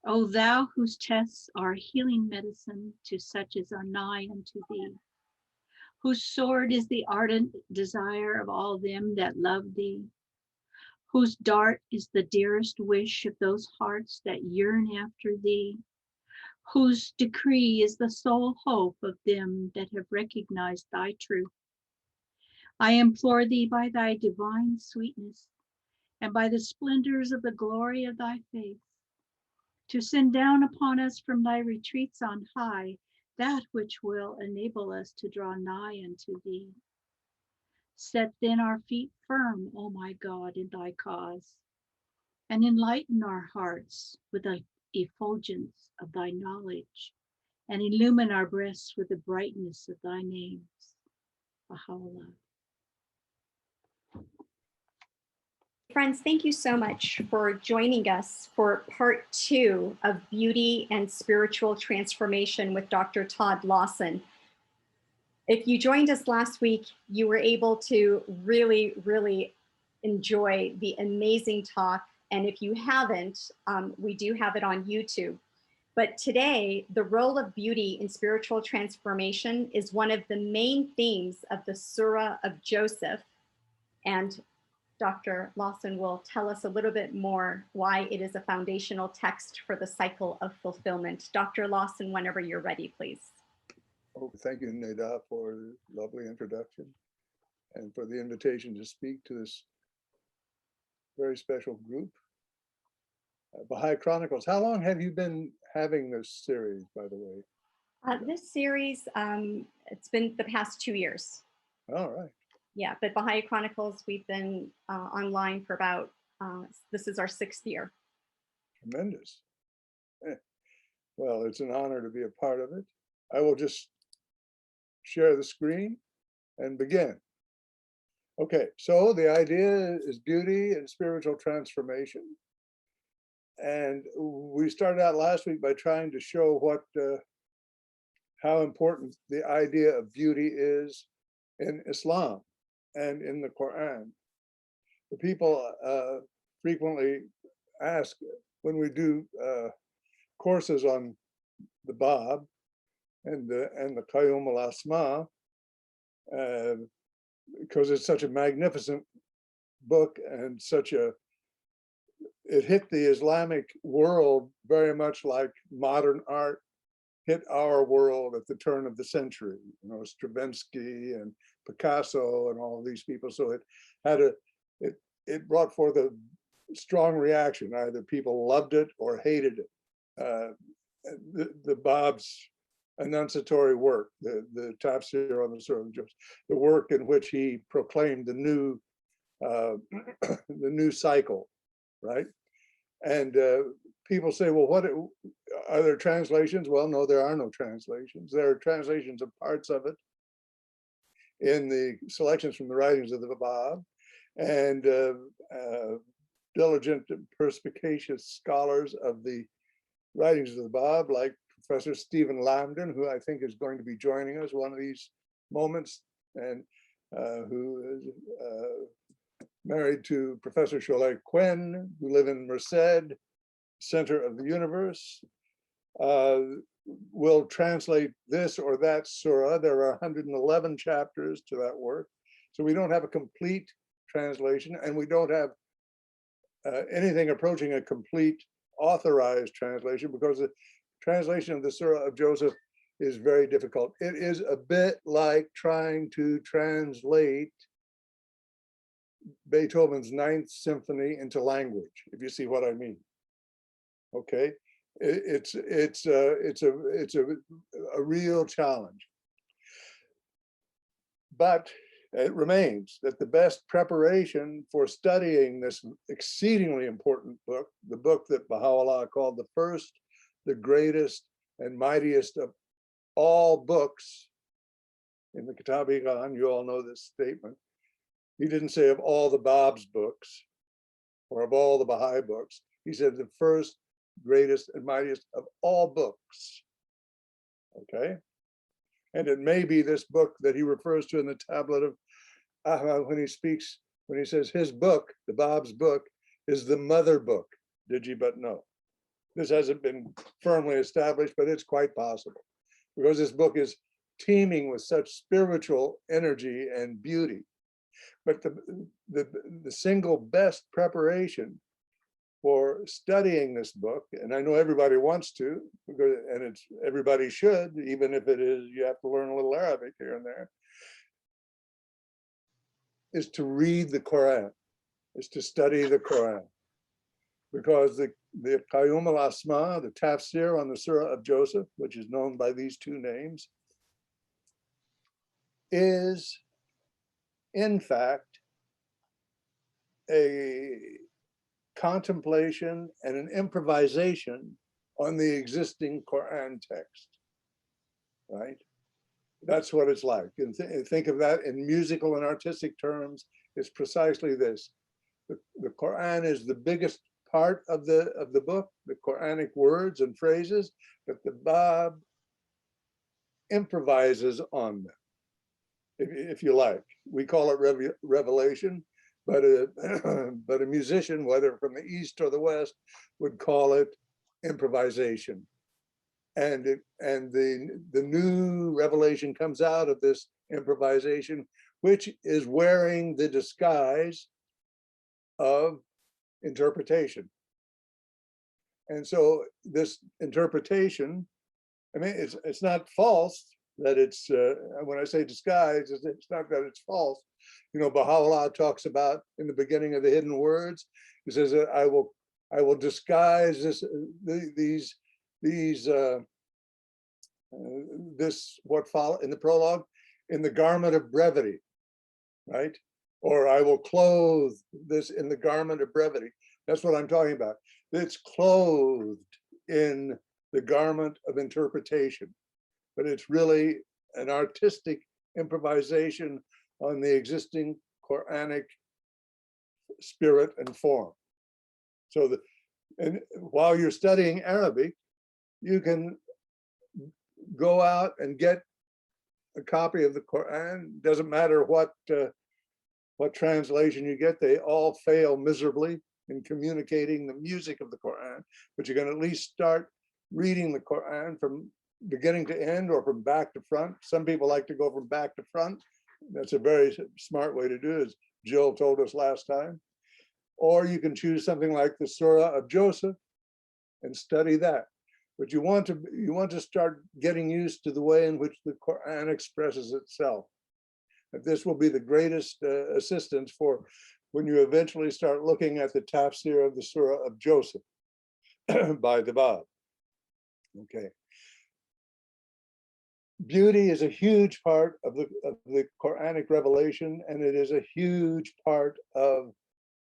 O thou whose tests are healing medicine to such as are nigh unto thee, whose sword is the ardent desire of all them that love thee, whose dart is the dearest wish of those hearts that yearn after thee, whose decree is the sole hope of them that have recognized thy truth. I implore thee by thy divine sweetness and by the splendors of the glory of thy face, to send down upon us from thy retreats on high that which will enable us to draw nigh unto thee. Set then our feet firm, O my God, in thy cause, and enlighten our hearts with the effulgence of thy knowledge, and illumine our breasts with the brightness of thy names. Baha'u'llah. Friends, thank you so much for joining us for part 2 of Beauty and Spiritual Transformation with Dr. Todd Lawson. If you joined us last week, you were able to really enjoy the amazing talk. And if you haven't, we do have it on YouTube. But today, the role of beauty in spiritual transformation is one of the main themes of the Surah of Joseph. And Dr. Lawson will tell us a little bit more why it is a foundational text for the cycle of fulfillment. Dr. Lawson, whenever you're ready, please. Oh, thank you, Neda, for the lovely introduction and for the invitation to speak to this very special group. Baha'i Chronicles. How long have you been having this series, by the way? This series, it's been the past 2 years. All right. Yeah, but Baha'i Chronicles, we've been online for about, this is our 6th year. Tremendous. Well, it's an honor to be a part of it. I will just share the screen and begin. Okay, so the idea is beauty and spiritual transformation. And we started out last week by trying to show how important the idea of beauty is in Islam and in the Quran. The people frequently ask when we do courses on the Bab and the Qayyum al-Asma, because it's such a magnificent book and it hit the Islamic world very much like modern art hit our world at the turn of the century. You know, Stravinsky and Picasso and all of these people. So it brought forth a strong reaction. Either people loved it or hated it. The Bab's enunciatory work, the tafsir on the Surah of Joseph, the work in which he proclaimed the new cycle, right? And people say, well, what are there translations? Well, no, there are no translations. There are translations of parts of it in the selections from the writings of the Bab, and diligent and perspicacious scholars of the writings of the Bab, like Professor Stephen Lamden, who I think is going to be joining us one of these moments, and who is married to Professor Sholay Quinn, who live in Merced, center of the universe, will translate this or that surah. There are 111 chapters to that work. So we don't have a complete translation, and we don't have anything approaching a complete authorized translation, because the translation of the Surah of Joseph is very difficult. It is a bit like trying to translate Beethoven's Ninth Symphony into language, if you see what I mean. Okay, it's a real challenge. But it remains that the best preparation for studying this exceedingly important book, the book that Baha'u'llah called the first, the greatest, and mightiest of all books in the Kitab-i-Iqan, you all know this statement. He didn't say of all the Bab's books or of all the Baha'i books. He said the first, greatest, and mightiest of all books. Okay? And it may be this book that he refers to in the tablet of Ahmad when he says his book, the Bab's book, is the mother book. Did you but know? This hasn't been firmly established, but it's quite possible, because this book is teeming with such spiritual energy and beauty. But the single best preparation for studying this book, and I know everybody wants to, and it's everybody should, even if it is you have to learn a little Arabic here and there, is to read the Quran, is to study the Quran. Because the Qayyum al-Asma, the tafsir on the Surah of Joseph, which is known by these two names, is in fact a contemplation and an improvisation on the existing Quran text, right? That's what it's like. And think of that in musical and artistic terms. It's precisely this. The Quran is the biggest part of the book, the Quranic words and phrases, but the Bab improvises on them, if you like. We call it revelation, but a musician, whether from the East or the West, would call it improvisation. And the new revelation comes out of this improvisation, which is wearing the disguise of interpretation. And so this interpretation, I mean, it's not false that it's, when I say disguise, it's not that it's false. You know, Baha'u'llah talks about in the beginning of the hidden words, he says that I will disguise this what follow in the prologue in the garment of brevity, right? Or I will clothe this in the garment of brevity. That's what I'm talking about. It's clothed in the garment of interpretation, but it's really an artistic improvisation on the existing Quranic spirit and form. So and while you're studying Arabic, you can go out and get a copy of the Quran. Doesn't matter what translation you get, they all fail miserably in communicating the music of the Quran, but you can at least start reading the Quran from beginning to end or from back to front. Some people like to go from back to front. That's a very smart way to do it, as Jill told us last time. Or you can choose something like the Surah of Joseph and study that. But you want to start getting used to the way in which the Quran expresses itself. And this will be the greatest assistance for when you eventually start looking at the tafsir of the Surah of Joseph by the Bab. Okay. Beauty is a huge part of the Quranic revelation, and it is a huge part of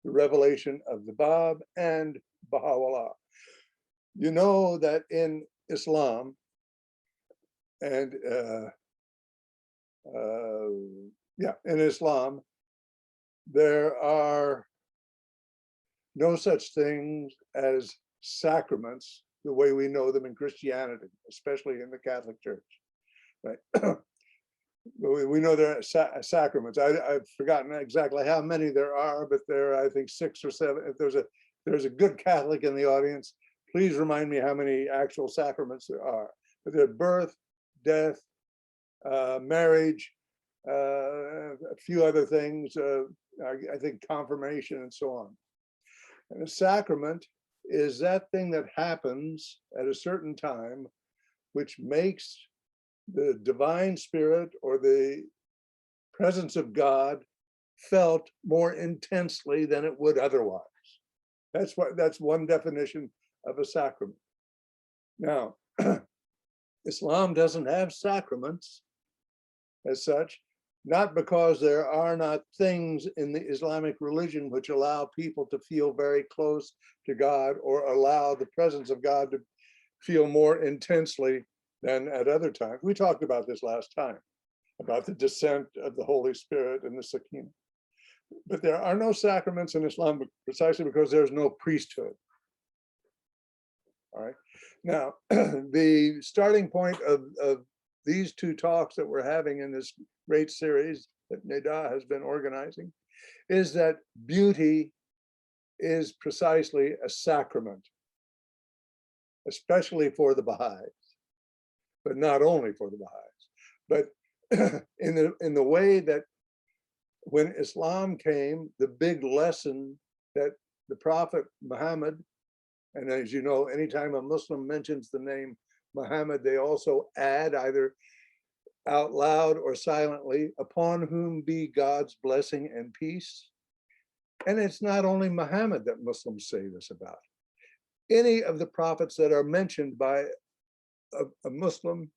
the revelation of the Bab and Baha'u'llah. You know that in Islam and in Islam, there are no such things as sacraments the way we know them in Christianity, especially in the Catholic Church. Right? We know there are sacraments. I've forgotten exactly how many there are, but there are, I think, 6 or 7. If there's a good Catholic in the audience, please remind me how many actual sacraments there are. But there are birth, death, marriage, a few other things, I think confirmation and so on. And a sacrament is that thing that happens at a certain time, which makes the divine spirit or the presence of God felt more intensely than it would otherwise. That's one definition of a sacrament. Now, Islam doesn't have sacraments as such, not because there are not things in the Islamic religion which allow people to feel very close to God or allow the presence of God to feel more intensely than at other times. We talked about this last time, about the descent of the Holy Spirit and the Sakina. But there are no sacraments in Islam precisely because there's no priesthood. All right. Now, the starting point of these two talks that we're having in this great series that Neda has been organizing is that beauty is precisely a sacrament. especially for the Baha'is, but not only for the Baha'is, but in the way that when Islam came, the big lesson that the Prophet Muhammad, and as you know, anytime a Muslim mentions the name Muhammad, they also add either out loud or silently, upon whom be God's blessing and peace. And it's not only Muhammad that Muslims say this about. Any of the prophets that are mentioned by a Muslim,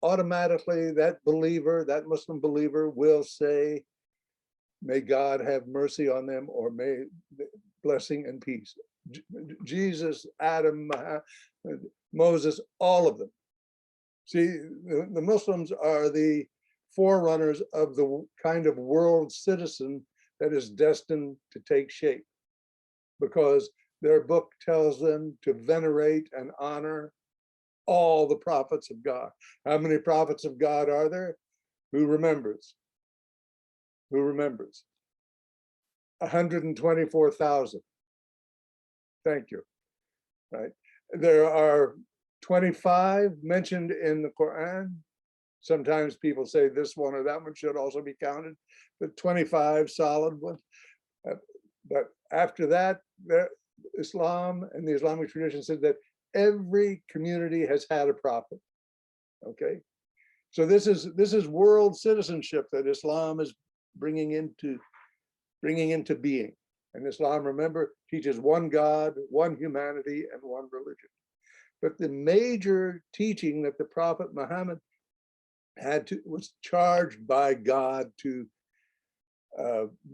automatically that believer, that Muslim believer will say, may God have mercy on them, or may blessing and peace. Jesus, Adam, Moses, all of them. See, the Muslims are the forerunners of the kind of world citizen that is destined to take shape, because their book tells them to venerate and honor all the prophets of God. How many prophets of God are there? Who remembers? Who remembers? 124,000. Thank you. Right. There are 25 mentioned in the Quran. Sometimes people say this one or that one should also be counted, but 25 solid ones. But after that, Islam and the Islamic tradition said that every community has had a prophet. Okay, so this is world citizenship that Islam is bringing into being. And Islam, remember, teaches one God, one humanity, and one religion. But the major teaching that the Prophet Muhammad was charged by God to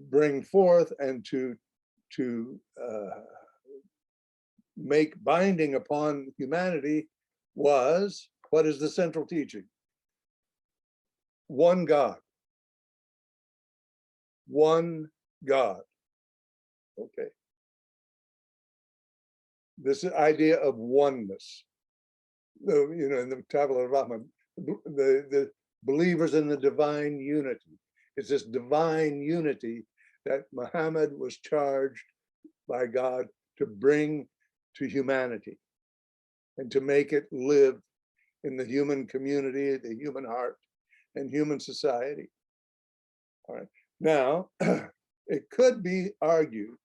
bring forth and to make binding upon humanity was, what is the central teaching? One God. One God. Okay. This idea of oneness. You know, in the Tablet of Rahman, the believers in the divine unity. It's this divine unity that Muhammad was charged by God to bring to humanity and to make it live in the human community, the human heart, and human society. All right. Now, it could be argued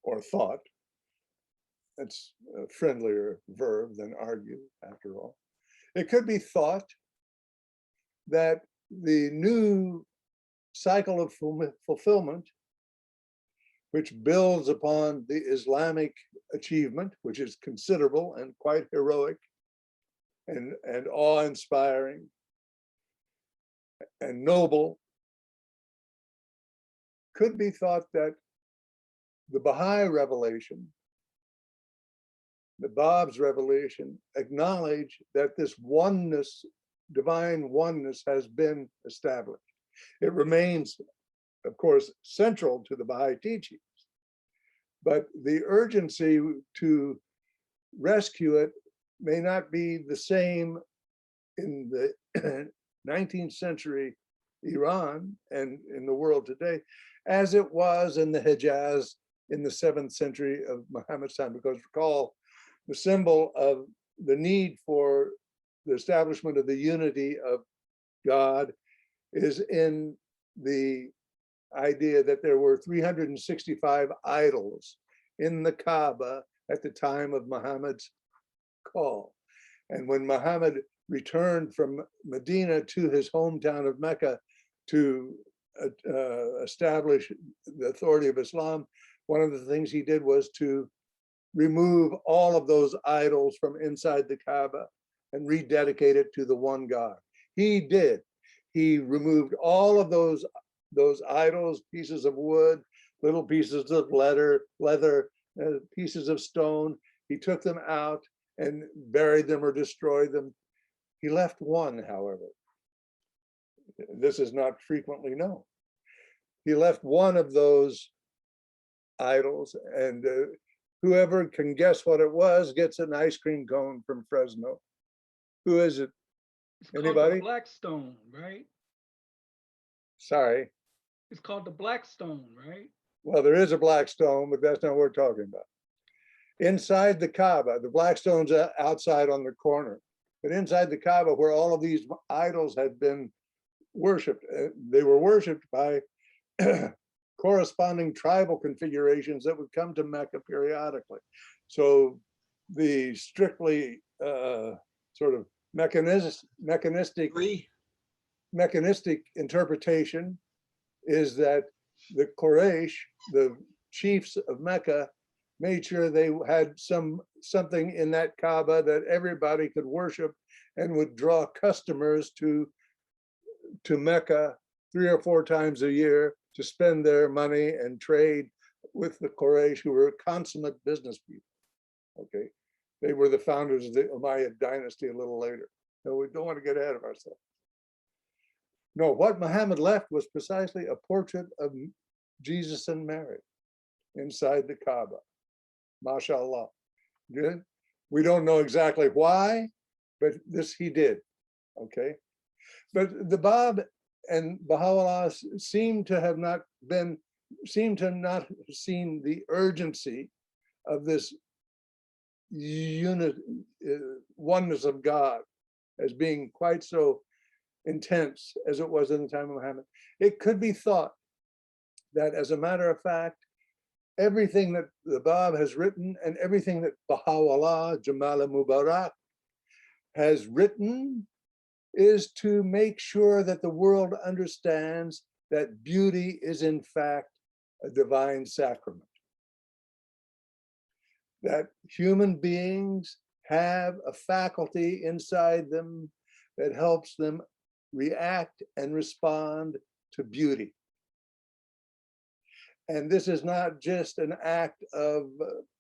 or thought, that's a friendlier verb than argue, after all. It could be thought that the new cycle of fulfillment, which builds upon the Islamic achievement, which is considerable and quite heroic and awe-inspiring and noble, could be thought that the Baha'i revelation, the Bab's revelation, acknowledge that this oneness, divine oneness, has been established. It remains, of course, central to the Baha'i teachings, but the urgency to rescue it may not be the same in the 19th century Iran and in the world today as it was in the Hejaz in the 7th century of Muhammad's time, because recall, the symbol of the need for the establishment of the unity of God is in the idea that there were 365 idols in the Kaaba at the time of Muhammad's call. And when Muhammad returned from Medina to his hometown of Mecca to establish the authority of Islam, one of the things he did was to remove all of those idols from inside the Kaaba and rededicate it to the one God. He did. He removed all of those idols, pieces of wood, little pieces of leather, pieces of stone. He took them out and buried them or destroyed them. He left one, however. This is not frequently known. He left one of those idols, and whoever can guess what it was gets an ice cream cone from Fresno. Who is it? It's Anybody? called the Black Stone, right? Sorry. It's called the Black Stone, right? Well, there is a black stone, but that's not what we're talking about. Inside the Kaaba, the black stones outside on the corner, but inside the Kaaba, where all of these idols had been worshipped, they were worshipped by corresponding tribal configurations that would come to Mecca periodically. So the strictly sort of mechanistic interpretation is that the Quraysh, the chiefs of Mecca, made sure they had something in that Kaaba that everybody could worship and would draw customers to Mecca 3 or 4 times a year to spend their money and trade with the Quraysh, who were consummate business people. Okay, they were the founders of the Umayyad dynasty a little later. So we don't want to get ahead of ourselves. No, what Muhammad left was precisely a portrait of Jesus and Mary inside the Kaaba. MashaAllah. Good. We don't know exactly why, but this he did. Okay. But the Bab and Baha'u'llah seem to not have seen the urgency of this oneness of God as being quite so intense as it was in the time of Muhammad. It could be thought that, as a matter of fact, everything that the Bab has written and everything that Baha'u'llah, Jamal Mubarak, has written is to make sure that the world understands that beauty is in fact a divine sacrament. That human beings have a faculty inside them that helps them react and respond to beauty. And this is not just an act of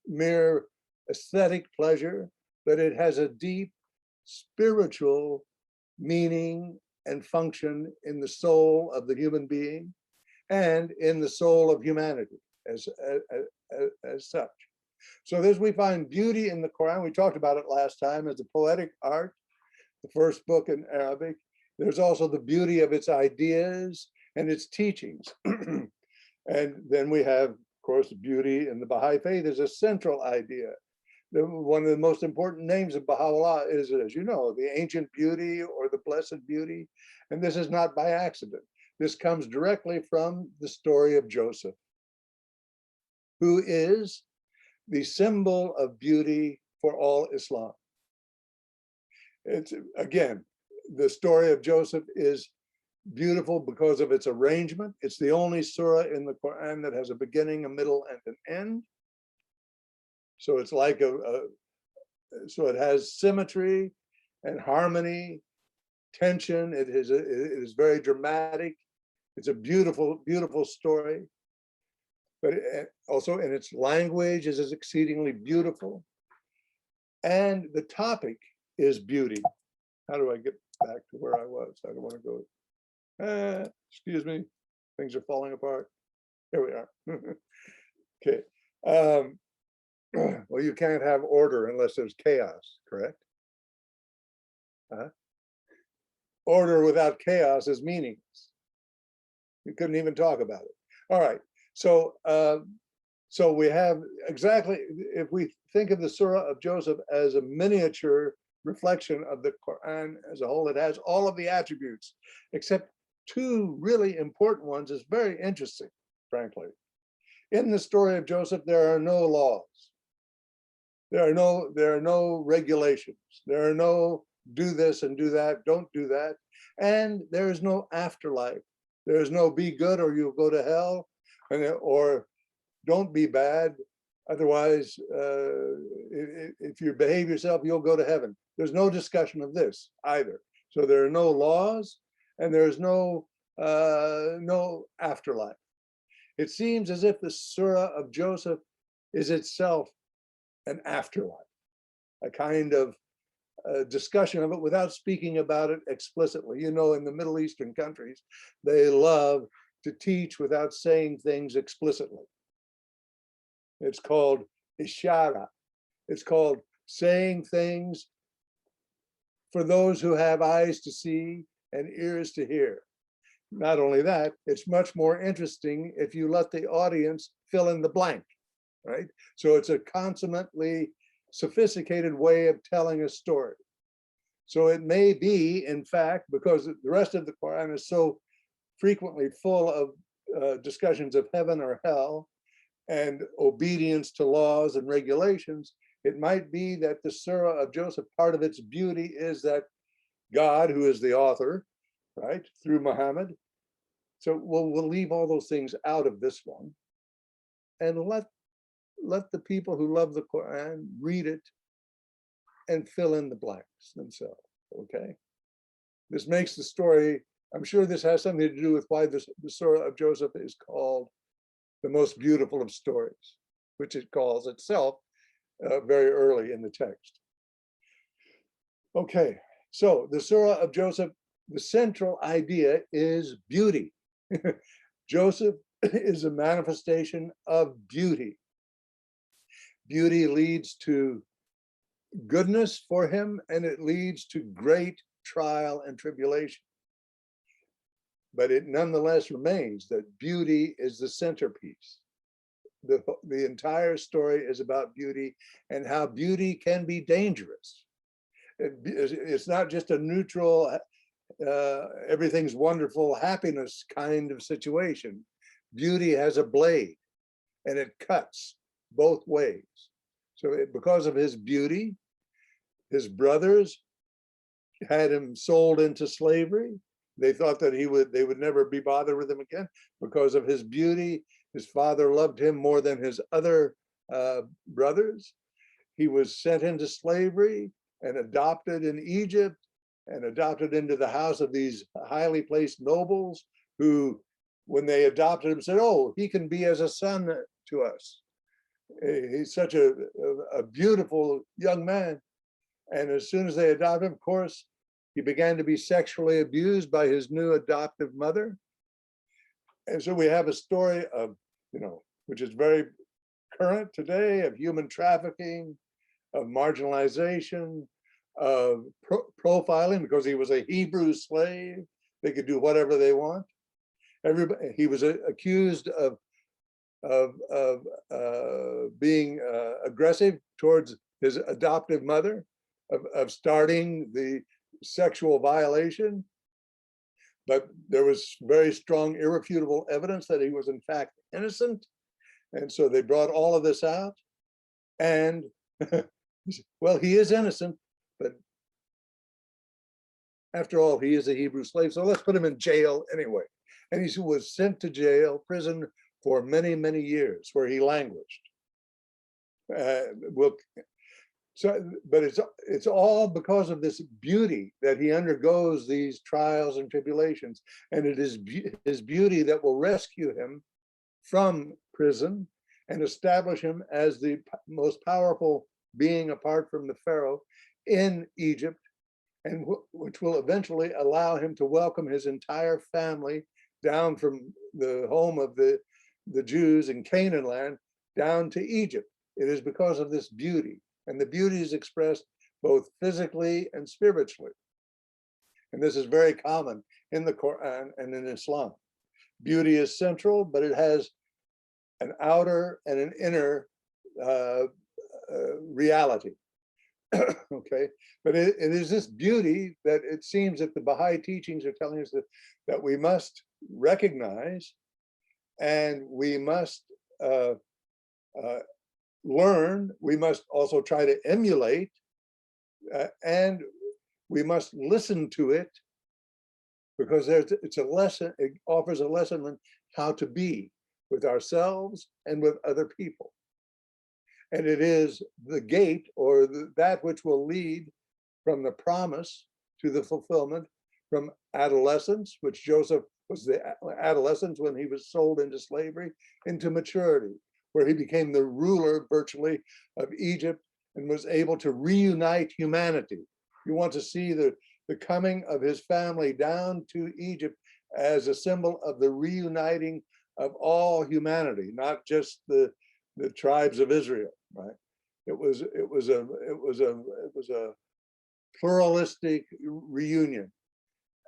mere aesthetic pleasure, but it has a deep spiritual meaning and function in the soul of the human being and in the soul of humanity as such. So this, we find beauty in the Quran. We talked about it last time as a poetic art, the first book in Arabic. There's also the beauty of its ideas and its teachings. And then we have, of course, beauty in the Baha'i faith is a central idea. One of the most important names of Baha'u'llah is, as you know, the ancient beauty or the blessed beauty. And this is not by accident. This comes directly from the story of Joseph, who is the symbol of beauty for all Islam. It's, again, the story of Joseph is beautiful because of its arrangement. It's the only surah in the Quran that has a beginning, a middle, and an end. So it's like so it has symmetry and harmony, tension. It is very dramatic. It's a beautiful, beautiful story. But also in its language is exceedingly beautiful. And the topic is beauty. How do I get back to where I was? I don't want to go. Excuse me, things are falling apart. Here we are. Okay. Well, you can't have order unless there's chaos, correct? Order without chaos is meaningless. You couldn't even talk about it. All right. So, so we have exactly, if we think of the Surah of Joseph as a miniature reflection of the Quran as a whole, it has all of the attributes, except 2 really important ones. Is very interesting, frankly. In the story of Joseph, there are no laws. There are no regulations. There are no do this and do that, don't do that. And there is no afterlife. There is no be good or you'll go to hell, or don't be bad. Otherwise, if you behave yourself, you'll go to heaven. There's no discussion of this either. So there are no laws and there's no afterlife. It seems as if the Surah of Joseph is itself an afterlife, a kind of discussion of it without speaking about it explicitly. You know, in the Middle Eastern countries, they love to teach without saying things explicitly. It's called ishara. It's called saying things for those who have eyes to see and ears to hear. Not only that, it's much more interesting if you let the audience fill in the blank. right? So it's a consummately sophisticated way of telling a story. So it may be, in fact, because the rest of the Quran is so frequently full of discussions of heaven or hell and obedience to laws and regulations, it might be that the Surah of Joseph, part of its beauty is that God, who is the author, right, through Muhammad. So we'll leave all those things out of this one and let the people who love the Quran read it and fill in the blanks themselves, okay? This makes the story, I'm sure this has something to do with why the Surah of Joseph is called the most beautiful of stories, which it calls itself very early in the text. Okay, so the Surah of Joseph, the central idea is beauty. Joseph is a manifestation of beauty. Beauty leads to goodness for him, and it leads to great trial and tribulation. But it nonetheless remains that beauty is the centerpiece. The entire story is about beauty and how beauty can be dangerous. It's not just a neutral, everything's wonderful, happiness kind of situation. Beauty has a blade and it cuts both ways. So because of his beauty, his brothers had him sold into slavery. They thought that they would never be bothered with him again because of his beauty. His father loved him more than his other brothers. He was sent into slavery and adopted in Egypt and adopted into the house of these highly placed nobles who, when they adopted him, said, "Oh, he can be as a son to us. He's such a beautiful young man." And as soon as they adopted him, of course, he began to be sexually abused by his new adoptive mother. And so we have a story of, which is very current today, of human trafficking, of marginalization, of profiling, because he was a Hebrew slave. They could do whatever they want. He was accused of being aggressive towards his adoptive mother, of starting the sexual violation. But there was very strong, irrefutable evidence that he was in fact innocent. And so they brought all of this out. And well, he is innocent, but after all, he is a Hebrew slave. So let's put him in jail anyway. And he was sent to jail, prison for many, many years, where he languished. But it's all because of this beauty that he undergoes these trials and tribulations. And it is his beauty that will rescue him from prison and establish him as the most powerful being apart from the Pharaoh in Egypt, and which will eventually allow him to welcome his entire family down from the home of the Jews in Canaan land down to Egypt. It is because of this beauty, and the beauty is expressed both physically and spiritually. And this is very common in the Quran and in Islam. Beauty is central, but it has an outer and an inner reality. Okay, but it is this beauty that it seems that the Baha'i teachings are telling us that we must recognize, and we must learn. We must also try to emulate, and we must listen to it, because it's a lesson. It offers a lesson on how to be with ourselves and with other people. And it is the gate, or that which will lead from the promise to the fulfillment, from adolescence, which Joseph was the adolescence when he was sold into slavery, into maturity, where he became the ruler virtually of Egypt and was able to reunite humanity. You want to see the coming of his family down to Egypt as a symbol of the reuniting of all humanity, not just the tribes of Israel, right? It was a pluralistic reunion,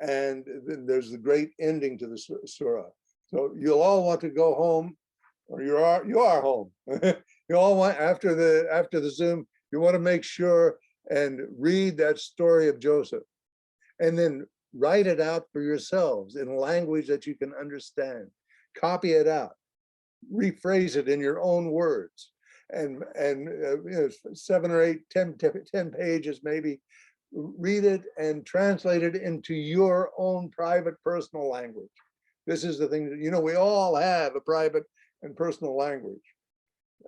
and then there's the great ending to the surah. So you'll all want to go home, or you are home. You all want, after the Zoom, you want to make sure and read that story of Joseph, and then write it out for yourselves in language that you can understand. Copy it out, rephrase it in your own words, and 7 or 8, 10 pages maybe. Read it and translate it into your own private personal language. This is the thing that, we all have a private and personal language,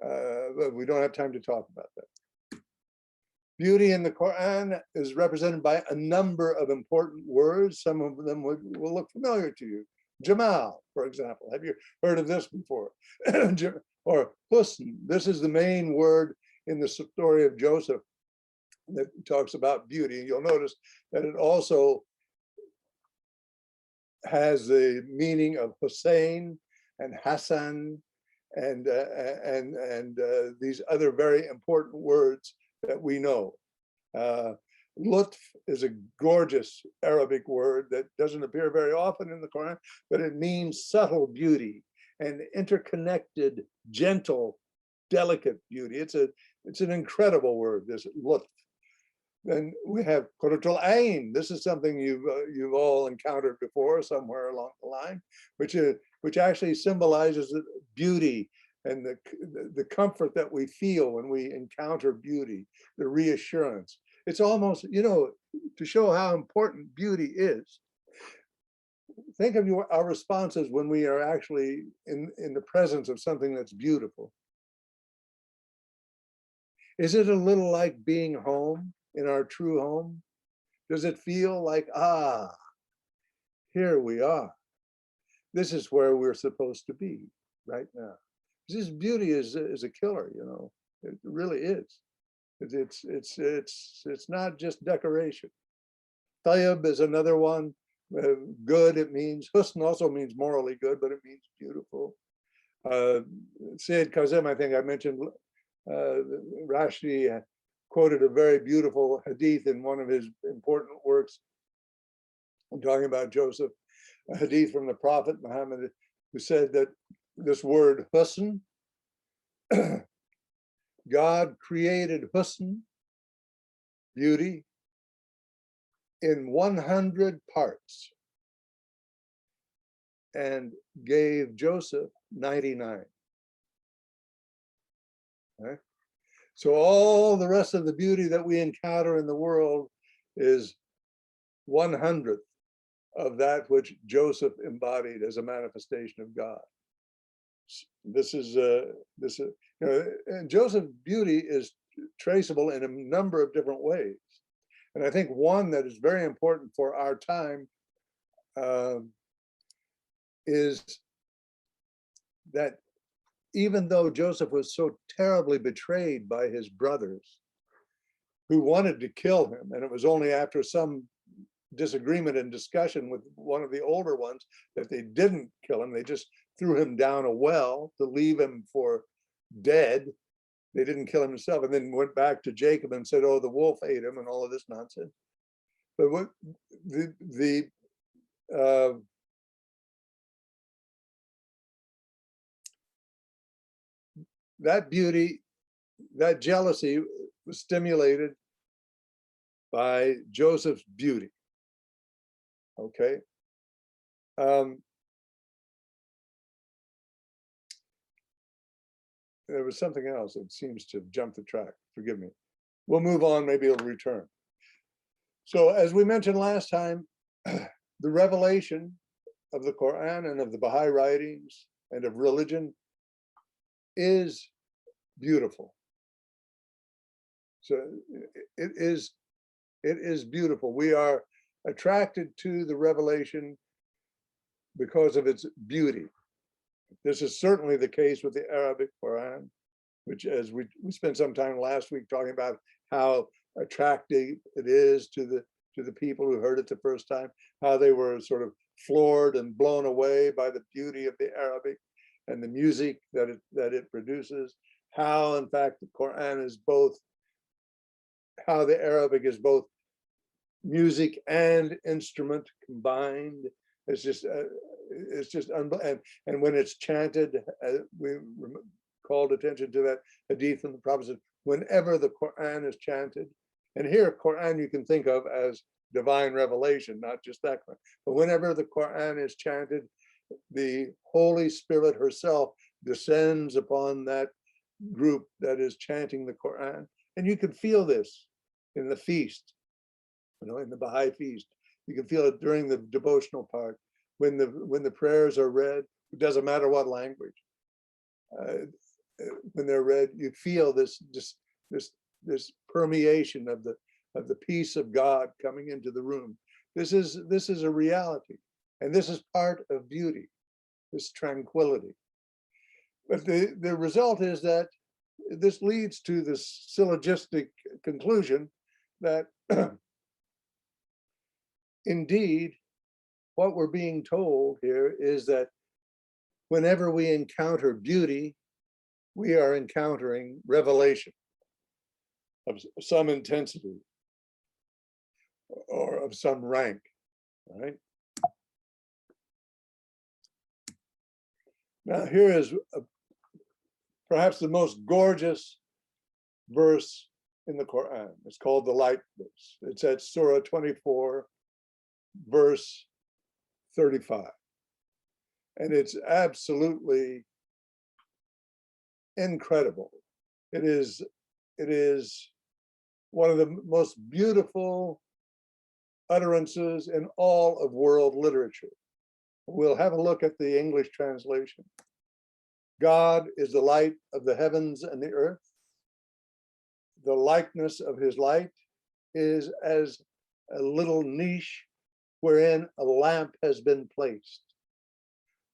but we don't have time to talk about that. Beauty in the Quran is represented by a number of important words. Some of them will look familiar to you. Jamal, for example. Have you heard of this before? Or husn. This is the main word in the story of Joseph that talks about beauty. You'll notice that it also has the meaning of Hussein and Hassan and these other very important words that we know. Lutf is a gorgeous Arabic word that doesn't appear very often in the Quran, but it means subtle beauty and interconnected, gentle, delicate beauty. It's an incredible word, this Lutf. Then we have Qurratul Ain. This is something you've all encountered before somewhere along the line, which actually symbolizes beauty and the comfort that we feel when we encounter beauty, the reassurance. It's almost, to show how important beauty is. Think of our responses when we are actually in the presence of something that's beautiful. Is it a little like being home, in our true home? Does it feel like, here we are. This is where we're supposed to be right now. This beauty is a killer, it really is. It's not just decoration. Tayyib is another one. Good, it means, husn also means morally good, but it means beautiful. Sayyid Kazim, I think I mentioned, Rashdi quoted a very beautiful hadith in one of his important works. I'm talking about Joseph, a hadith from the Prophet Muhammad, who said that this word husn, God created husn, beauty, in 100 parts and gave Joseph 99. Right? So all the rest of the beauty that we encounter in the world is 1/100th of that which Joseph embodied as a manifestation of God. And Joseph's beauty is traceable in a number of different ways. And I think one that is very important for our time is that even though Joseph was so terribly betrayed by his brothers who wanted to kill him, and it was only after some disagreement and discussion with one of the older ones that they didn't kill him, they just threw him down a well to leave him for dead. They didn't kill him himself, and then went back to Jacob and said, oh, the wolf ate him and all of this nonsense. But what that beauty, that jealousy was stimulated by Joseph's beauty. Okay. There was something else that seems to jump the track. Forgive me. We'll move on. Maybe it'll return. So as we mentioned last time, the revelation of the Quran and of the Baha'i writings and of religion is beautiful. So it is beautiful. We are attracted to the revelation because of its beauty. This is certainly the case with the Arabic Quran, which, as we spent some time last week talking about how attractive it is to the people who heard it the first time, how they were sort of floored and blown away by the beauty of the Arabic and the music that it produces. How, in fact, the Quran is both, how the Arabic is both music and instrument combined. It's just unbelievable. And when it's chanted, we called attention to that hadith from the Prophet said, whenever the Quran is chanted, and here Quran you can think of as divine revelation, not just that Quran, but whenever the Quran is chanted, the Holy Spirit herself descends upon that group that is chanting the Quran. And you can feel this in the feast, in the Baha'i feast. You can feel it during the devotional part. When the prayers are read, it doesn't matter what language. When they're read, you feel this permeation of the peace of God coming into the room. This is a reality, and this is part of beauty, this tranquility. But the result is that this leads to this syllogistic conclusion that indeed, what we're being told here is that whenever we encounter beauty, we are encountering revelation of some intensity or of some rank, right? Now, here is perhaps the most gorgeous verse in the Quran. It's called the light verse. It's at Surah 24, verse 35. And it's absolutely incredible. It is one of the most beautiful utterances in all of world literature. We'll have a look at the English translation. God is the light of the heavens and the earth. The likeness of his light is as a little niche wherein a lamp has been placed.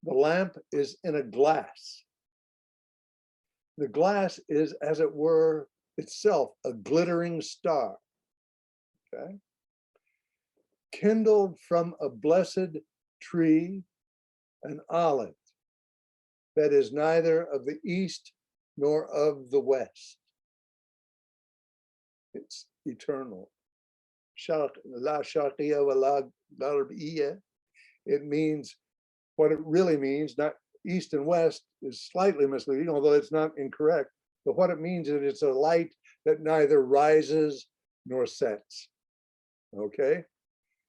The lamp is in a glass. The glass is, as it were, itself a glittering star. Okay? Kindled from a blessed tree, an olive that is neither of the east nor of the west. It's eternal. La sharqiyya wa la gharbiyya. It means what it really means, not east and west, is slightly misleading, although it's not incorrect. But what it means is it's a light that neither rises nor sets. Okay?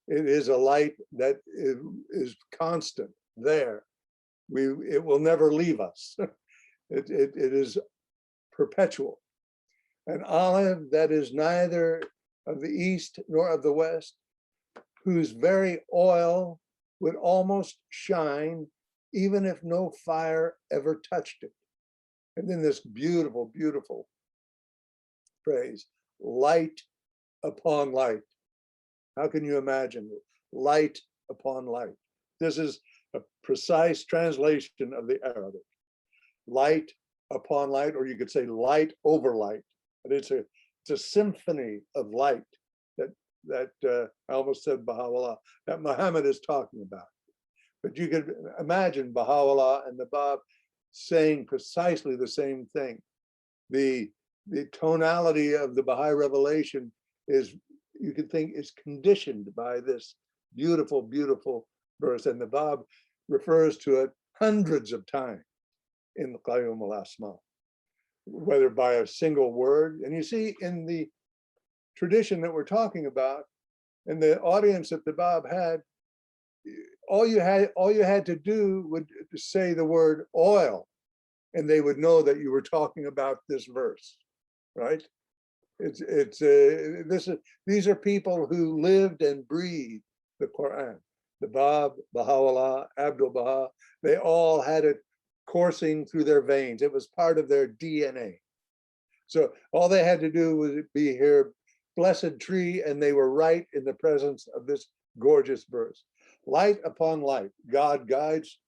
It is a light that is constant there. It will never leave us. It is perpetual. An olive that is neither of the east nor of the west, whose very oil would almost shine even if no fire ever touched it. And then this beautiful, beautiful phrase, light upon light. How can you imagine it? Light upon light. This is a precise translation of the Arabic. Light upon light, or you could say light over light. But it's a symphony of light that I almost said Baha'u'llah, that Muhammad is talking about. But you could imagine Baha'u'llah and the Bab saying precisely the same thing. The tonality of the Baha'i revelation is, you could think, is conditioned by this beautiful, beautiful verse. And the Bab refers to it hundreds of times in the Qayyum al-Asma, whether by a single word. And you see, in the tradition that we're talking about, and the audience that the Bab had, all you had to do would say the word oil, and they would know that you were talking about this verse, right? These are people who lived and breathed the Quran. The Bab, Baha'u'llah, Abdul Baha, they all had it coursing through their veins. It was part of their DNA. So all they had to do was be here, blessed tree, and they were right in the presence of this gorgeous verse. Light upon light, God guides.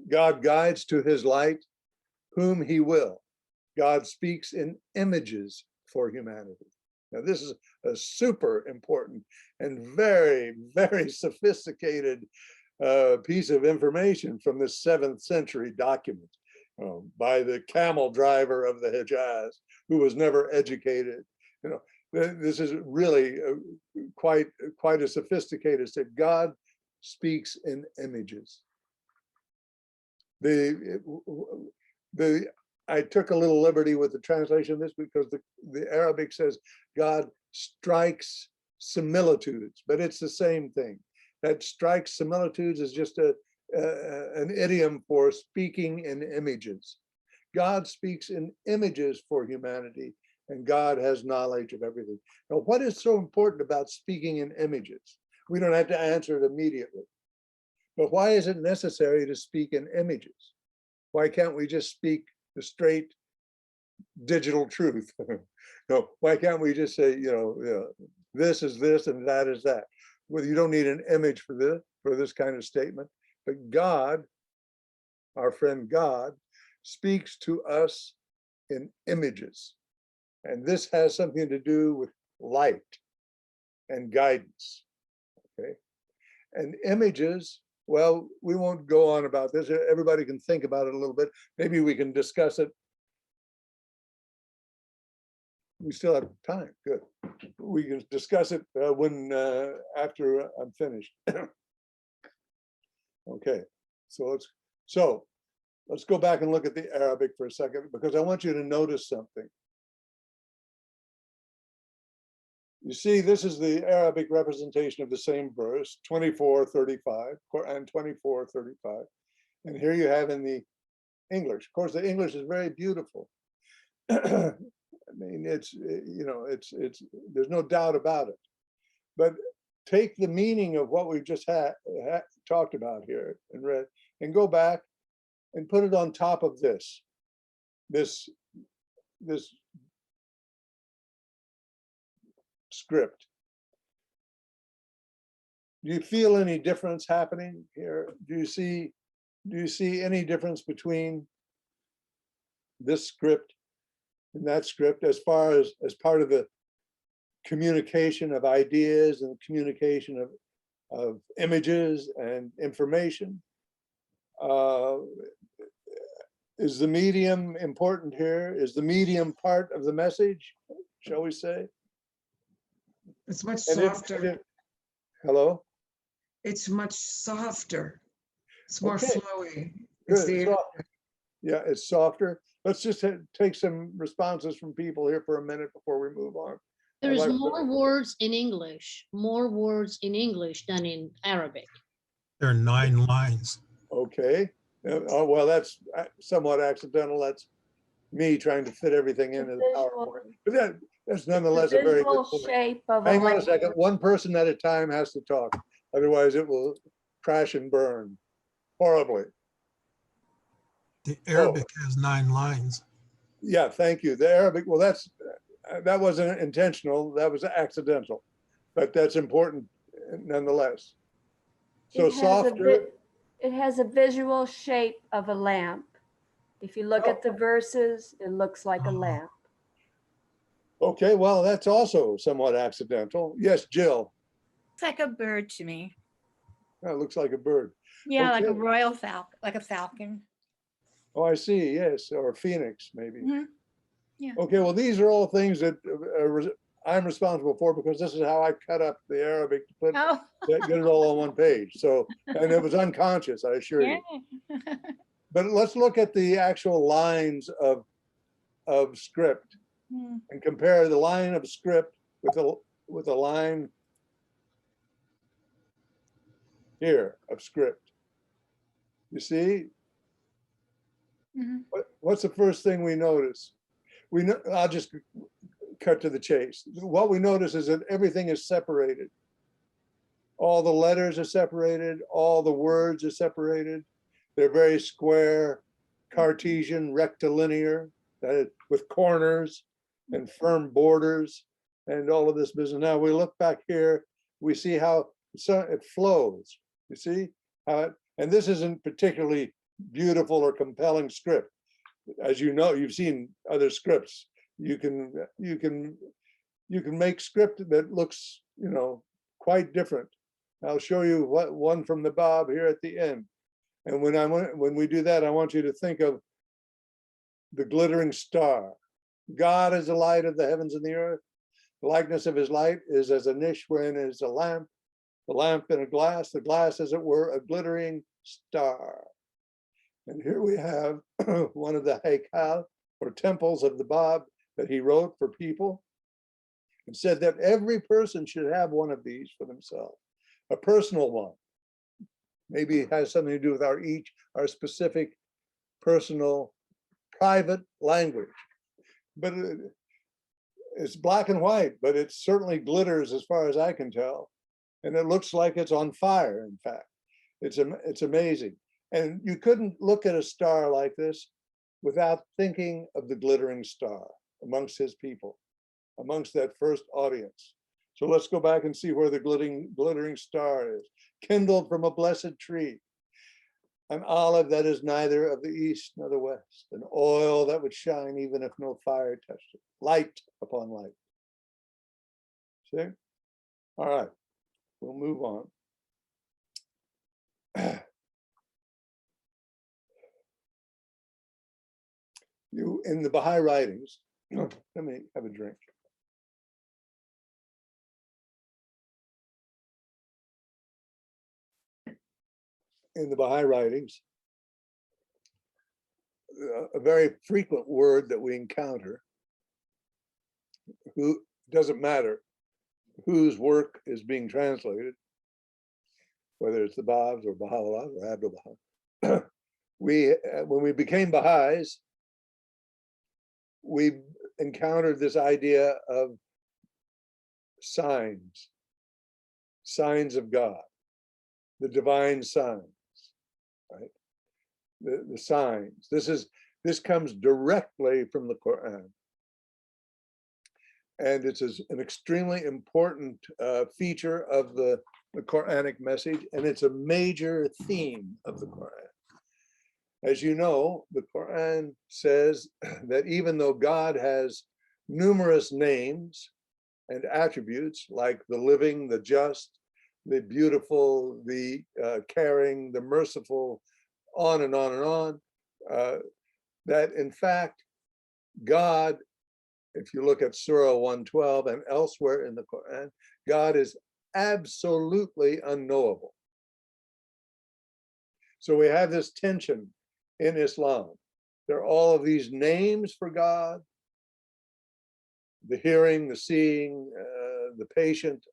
God guides to his light whom he will. God speaks in images for humanity. Now, this is a super important and very, very sophisticated piece of information from this 7th century document by the camel driver of the Hijaz, who was never educated. This is really quite a sophisticated state. God speaks in images. I took a little liberty with the translation of this because the Arabic says God strikes similitudes, but it's the same thing. That strikes similitudes is just an idiom for speaking in images. God speaks in images for humanity, and God has knowledge of everything. Now, what is so important about speaking in images? We don't have to answer it immediately. But why is it necessary to speak in images? Why can't we just speak the straight digital truth? No, why can't we just say, this is this and that is that? Well, you don't need an image for this kind of statement. But God, our friend God, speaks to us in images. And this has something to do with light and guidance. Okay. And images, well, we won't go on about this. Everybody can think about it a little bit. Maybe we can discuss it. We still have time. Good. We can discuss it after I'm finished. Okay. So let's go back and look at the Arabic for a second, because I want you to notice something. You see, this is the Arabic representation of the same verse, 24:35, Quran 24:35. And here you have in the English. Of course, the English is very beautiful. I mean, there's no doubt about it. But take the meaning of what we've just talked about here and read, and go back and put it on top of this script. Do you feel any difference happening here? Do you see any difference between this script and that script as far as part of the communication of ideas and communication of images and information? Is the medium important here? Is the medium part of the message, shall we say? It's much softer. Hello? It's much softer. It's more Okay. flowy. It's Good. Yeah, it's softer. Let's just take some responses from people here for a minute before we move on. There's more words in English than in Arabic. There are 9 lines. Okay. Well, that's somewhat accidental. That's me trying to fit everything into the PowerPoint. But that's nonetheless a very good point. Shape of Hang on a second. One person at a time has to talk. Otherwise, it will crash and burn horribly. The Arabic has 9 lines. Yeah, thank you. The Arabic, well, that wasn't intentional. That was accidental. But that's important nonetheless. So softer. It has a visual shape of a lamp. If you look at the verses, it looks like a lamp. Okay, well, that's also somewhat accidental. Yes, Jill. It's like a bird to me. That looks like a bird. Yeah, like a Okay. royal falcon, like a falcon. Oh, I see. Yes, or Phoenix, maybe. Mhm. Yeah. Okay, well, these are all things that I'm responsible for, because this is how I cut up the Arabic to Oh, get it all on one page. So, and it was unconscious, I assure yeah. you. But let's look at the actual lines of script Hmm. and compare the line of script with a line here of script. You see, Mhm. what's the first thing we notice? I'll just cut to the chase. What we notice is that everything is separated. All the letters are separated. All the words are separated. They're very square, Cartesian, rectilinear, with corners and firm borders and all of this business. Now we look back here, we see how it flows. You see how it, and this isn't particularly beautiful or compelling script. As you know, you've seen other scripts. You can make script that looks, quite different. I'll show you one from the Bob here at the end. And when we do that, I want you to think of the glittering star. God is the light of the heavens and the earth. The likeness of his light is as a niche wherein is a lamp, the lamp in a glass, the glass, as it were, a glittering star. And here we have one of the haikal, or temples of the Bab, that he wrote for people, and said that every person should have one of these for themselves, a personal one. Maybe it has something to do with our specific personal private language. But it's black and white, but it certainly glitters as far as I can tell. And it looks like it's on fire, in fact. It's amazing. And you couldn't look at a star like this without thinking of the glittering star amongst his people, amongst that first audience. So let's go back and see where the glittering star is. Kindled from a blessed tree, an olive that is neither of the east nor the west, an oil that would shine even if no fire touched it, light upon light. See? All right, we'll move on. In the Baha'i writings, let me have a drink. In the Baha'i writings, a very frequent word that we encounter, who doesn't matter whose work is being translated, whether it's the Babs or Baha'u'llah or Abdul Baha. When we became Baha'is, we encountered this idea of signs of God, the divine signs, right? The signs. This comes directly from the Quran. And it's an extremely important feature of the Quranic message, and it's a major theme of the Quran. As you know, the Quran says that even though God has numerous names and attributes like the living, the just, the beautiful, the caring, the merciful, on and on and on, that in fact, God, if you look at Surah 112 and elsewhere in the Quran, God is absolutely unknowable. So we have this tension in Islam. There are all of these names for God, the hearing, the seeing, the patient,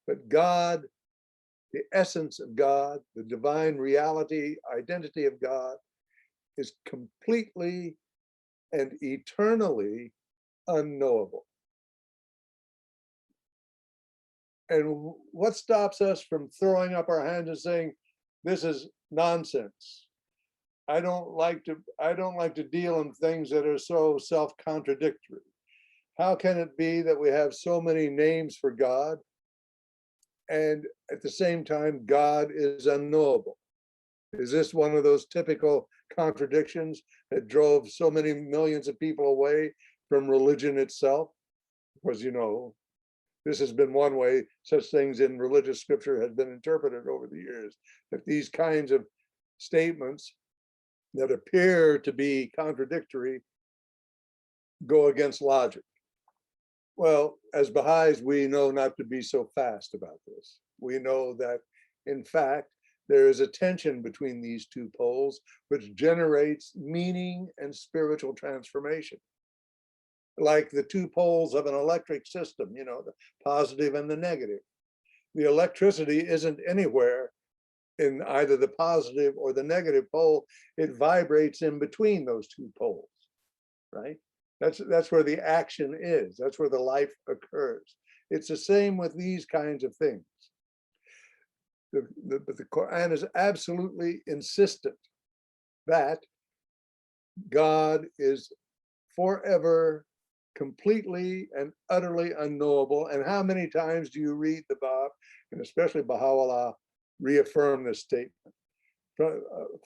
but God, the essence of God, the divine reality, identity of God, is completely and eternally unknowable. And what stops us from throwing up our hands and saying, this is nonsense? I don't like to deal in things that are so self-contradictory. How can it be that we have so many names for God, and at the same time, God is unknowable? Is this one of those typical contradictions that drove so many millions of people away from religion itself? Because, you know, this has been one way such things in religious scripture has been interpreted over the years, that these kinds of statements that appear to be contradictory go against logic. Well, as Baha'is, we know not to be so fast about this. We know that, in fact, there is a tension between these two poles, which generates meaning and spiritual transformation. Like the two poles of an electric system, you know, the positive and the negative. The electricity isn't anywhere in either the positive or the negative pole. It vibrates in between those two poles, right? That's where the action is. That's where the life occurs. It's the same with these kinds of things. But the Quran is absolutely insistent that God is forever completely and utterly unknowable. And how many times do you read the Bab, and especially Baha'u'llah, reaffirm this statement?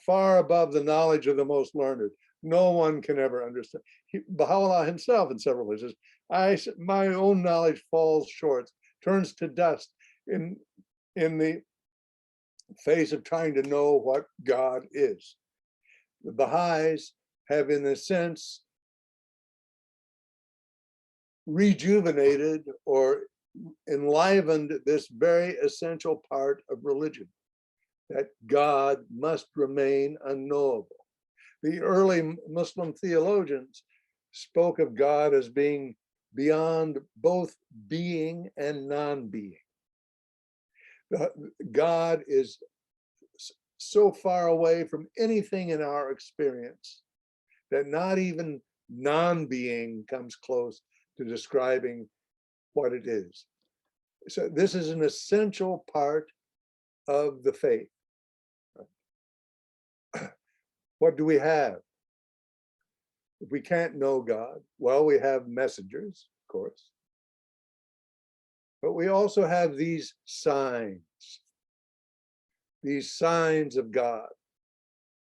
Far above the knowledge of the most learned. No one can ever understand. Baha'u'llah himself in several places, my own knowledge falls short, turns to dust in the face of trying to know what God is. The Baha'is have, in a sense, rejuvenated or enlivened this very essential part of religion, that God must remain unknowable. The early Muslim theologians spoke of God as being beyond both being and non-being. God is so far away from anything in our experience that not even non-being comes close to describing what it is. So this is an essential part of the faith. What do we have? If we can't know God, well, we have messengers, of course. But we also have these signs of God.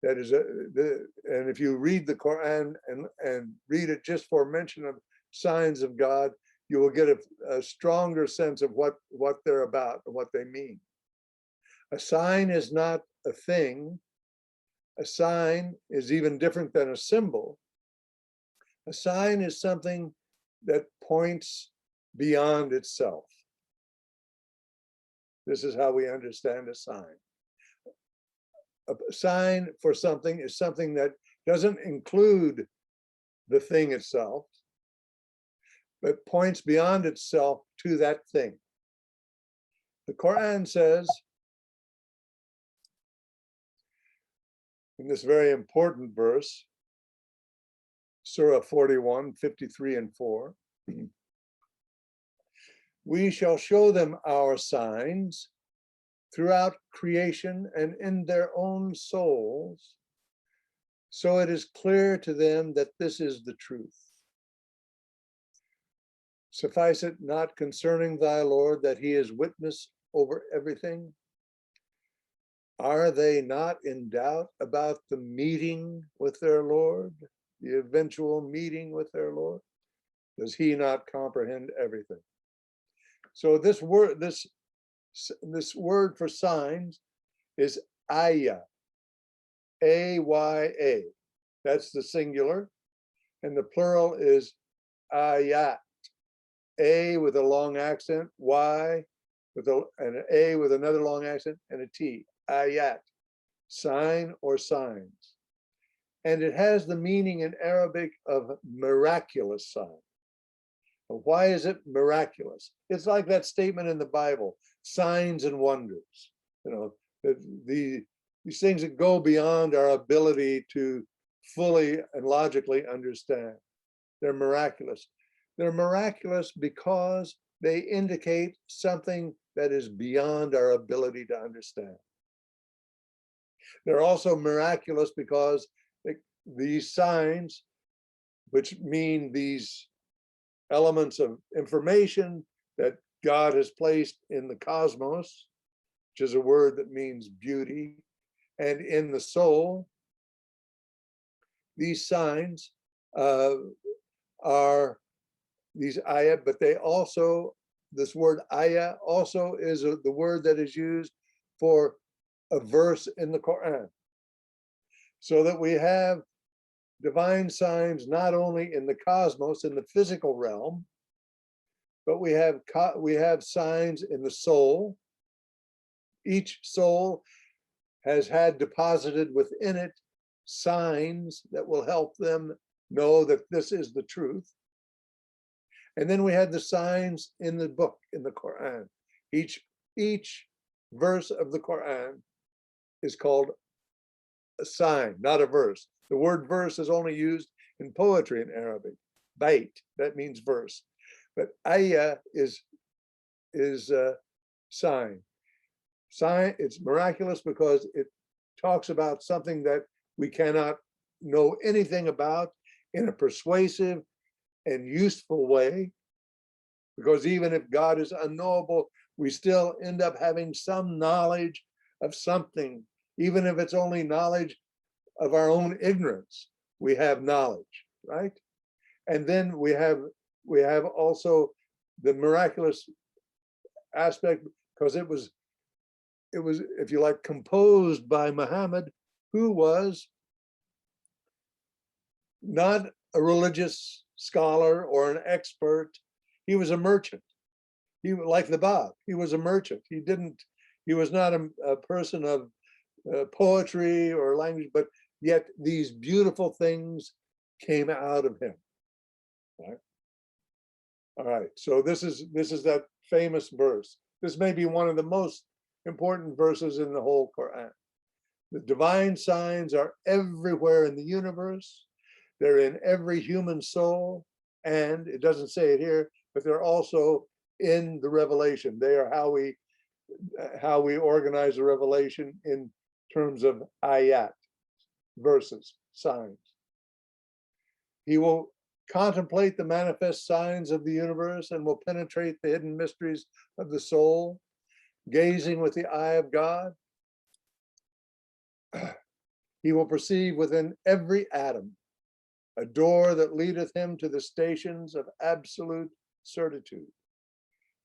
That is, and if you read the Quran and read it just for mention of signs of God, you will get a stronger sense of what they're about and what they mean. A sign is not a thing. A sign is even different than a symbol. A sign is something that points beyond itself. This is how we understand a sign. A sign for something is something that doesn't include the thing itself, but points beyond itself to that thing. The Quran says, in this very important verse, Surah 41, 53 and 4, we shall show them our signs throughout creation and in their own souls, so it is clear to them that this is the truth. Suffice it not concerning thy Lord that he is witness over everything? Are they not in doubt about the meeting with their Lord, the eventual meeting with their Lord? Does he not comprehend everything? So this word for signs is ayah, A-Y-A. That's the singular, and the plural is ayat. A with a long accent, Y with and an A with another long accent, and a T. Ayat, sign or signs. And it has the meaning in Arabic of miraculous sign. Why is it miraculous? It's like that statement in the Bible, signs and wonders. You know, these things that go beyond our ability to fully and logically understand. They're miraculous. They're miraculous because they indicate something that is beyond our ability to understand. They're also miraculous because these signs, which mean these elements of information that God has placed in the cosmos, which is a word that means beauty, and in the soul, these signs are these ayah, but they also, this word ayah also is the word that is used for a verse in the Quran. So that we have divine signs not only in the cosmos, in the physical realm, but we have signs in the soul. Each soul has had deposited within it signs that will help them know that this is the truth. And then we had the signs in the book, in the Quran. Each verse of the Quran is called a sign, not a verse. The word verse is only used in poetry in Arabic. Bait, that means verse. But ayah is sign. Sign, it's miraculous because it talks about something that we cannot know anything about in a persuasive and useful way, because even if God is unknowable, we still end up having some knowledge of something, even if it's only knowledge of our own ignorance. We have knowledge, right? And then we have also the miraculous aspect, because it was, if you like, composed by Muhammad, who was not a religious scholar or an expert. He was a merchant. He, like the Bab, he was a merchant. He was not a person of poetry or language, but yet these beautiful things came out of him. Right? All right, so this is that famous verse. This may be one of the most important verses in the whole Quran. The divine signs are everywhere in the universe. They're in every human soul, and it doesn't say it here, but they're also in the revelation. They are how we organize the revelation in terms of ayat, verses, signs. He will contemplate the manifest signs of the universe and will penetrate the hidden mysteries of the soul, gazing with the eye of God. He will perceive within every atom a door that leadeth him to the stations of absolute certitude.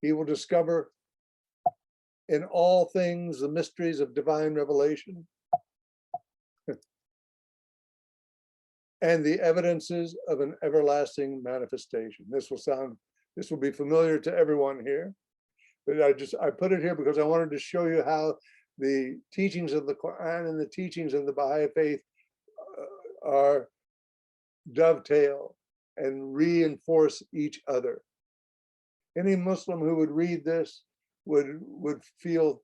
He will discover in all things the mysteries of divine revelation and the evidences of an everlasting manifestation. This will be familiar to everyone here, but I put it here because I wanted to show you how the teachings of the Quran and the teachings of the Baha'i faith are dovetail and reinforce each other. Any Muslim who would read this would feel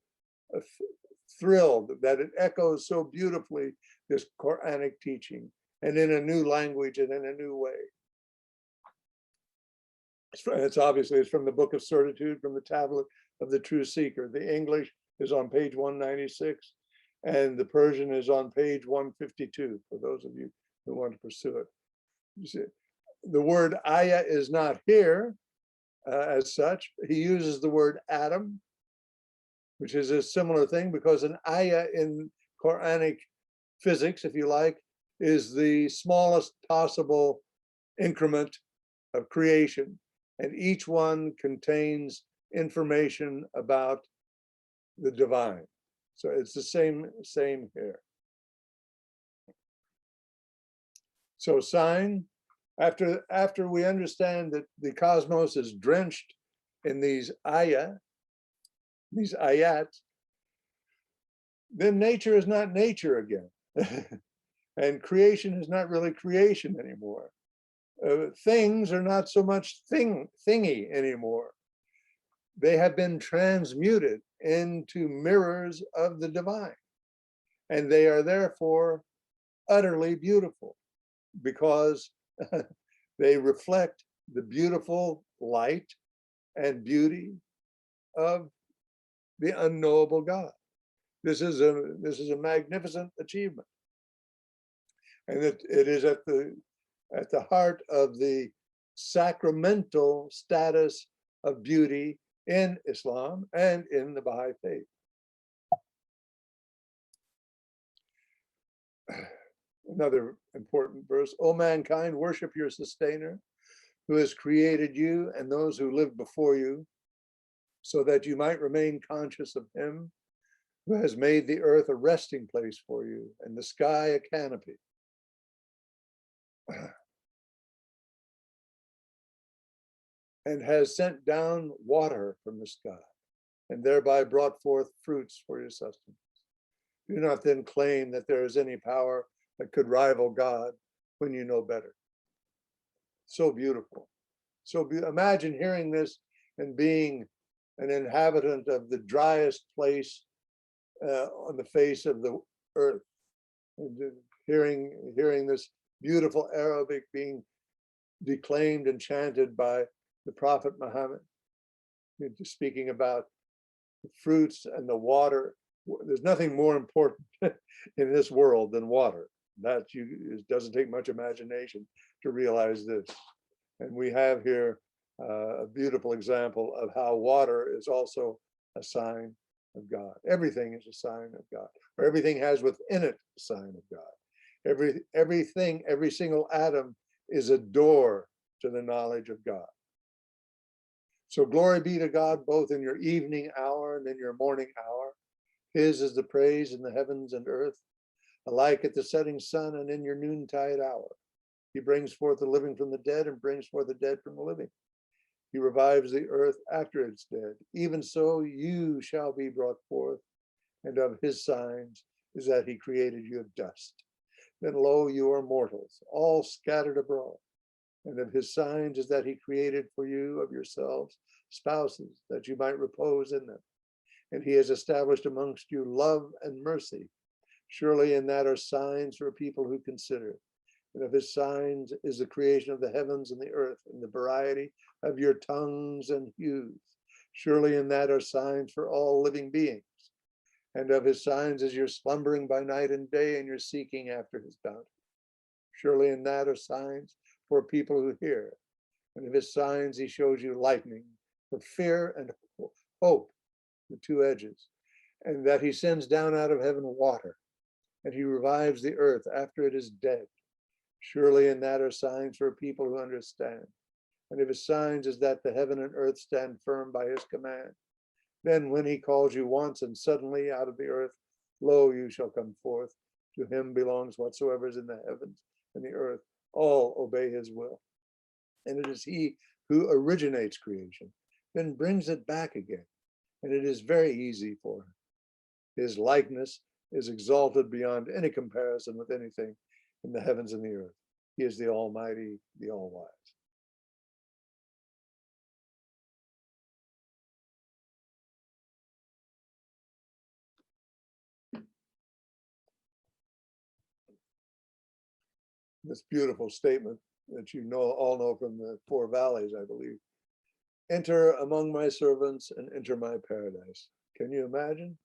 thrilled that it echoes so beautifully this Quranic teaching, and in a new language and in a new way. It's obviously from the Book of Certitude, from the Tablet of the True Seeker. The English is on page 196, and the Persian is on page 152, for those of you who want to pursue it. You see, the word ayah is not here as such. He uses the word atom, which is a similar thing, because an ayah in Quranic physics, if you like, is the smallest possible increment of creation, and each one contains information about the divine. So it's the same here. So sign, after we understand that the cosmos is drenched in these ayat, then nature is not nature again. And creation is not really creation anymore. Things are not so much thingy anymore. They have been transmuted into mirrors of the divine, and they are therefore utterly beautiful because they reflect the beautiful light and beauty of the unknowable God. This is a magnificent achievement, and it is at the heart of the sacramental status of beauty in Islam and in the Baha'i faith. Another important verse: O mankind, worship your sustainer, who has created you and those who lived before you, so that you might remain conscious of him who has made the earth a resting place for you and the sky a canopy. And has sent down water from the sky, and thereby brought forth fruits for your sustenance. Do not then claim that there is any power that could rival God when you know better. So beautiful. Imagine hearing this and being an inhabitant of the driest place on the face of the earth, and hearing this beautiful Arabic being declaimed and chanted by the Prophet Muhammad, speaking about the fruits and the water. There's nothing more important in this world than water. It doesn't take much imagination to realize this. And we have here a beautiful example of how water is also a sign of God. Everything is a sign of God, or everything has within it a sign of God. Everything, every single atom is a door to the knowledge of God. So glory be to God both in your evening hour and in your morning hour. His is the praise in the heavens and earth, alike at the setting sun and in your noontide hour. He brings forth the living from the dead and brings forth the dead from the living. He revives the earth after it's dead. Even so, you shall be brought forth, and of his signs is that he created you of dust. then lo, you are mortals, all scattered abroad. And of his signs is that he created for you of yourselves spouses, that you might repose in them. And he has established amongst you love and mercy. Surely in that are signs for people who consider. And of his signs is the creation of the heavens and the earth, and the variety of your tongues and hues. Surely in that are signs for all living beings. And of his signs is your slumbering by night and day, and your seeking after his bounty. Surely in that are signs for people who hear. And of his signs he shows you lightning, for fear and hope, the two edges. And that he sends down out of heaven water, and he revives the earth after it is dead. Surely in that are signs for people who understand. And of his signs is that the heaven and earth stand firm by his command. Then when he calls you once and suddenly out of the earth, lo, you shall come forth. To him belongs whatsoever is in the heavens and the earth. All obey his will. And it is he who originates creation, then brings it back again. And it is very easy for him. His likeness is exalted beyond any comparison with anything in the heavens and the earth. He is the Almighty, the All-Wise. This beautiful statement that you all know from the Four Valleys, I believe. Enter among my servants and enter my paradise. Can you imagine?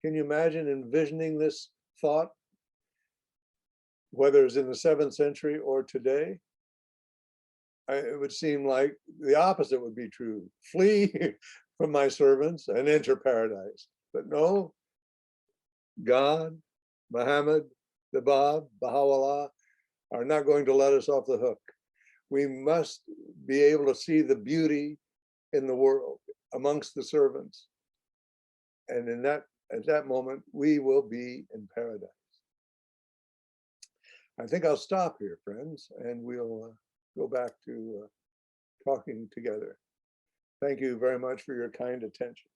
Can you imagine envisioning this thought, whether it's in the 7th century or today? It would seem like the opposite would be true. Flee from my servants and enter paradise. But no, God, Muhammad, the Bab, Baha'u'llah are not going to let us off the hook. We must be able to see the beauty in the world amongst the servants. And at that moment, we will be in paradise. I think I'll stop here, friends, and we'll go back to talking together. Thank you very much for your kind attention.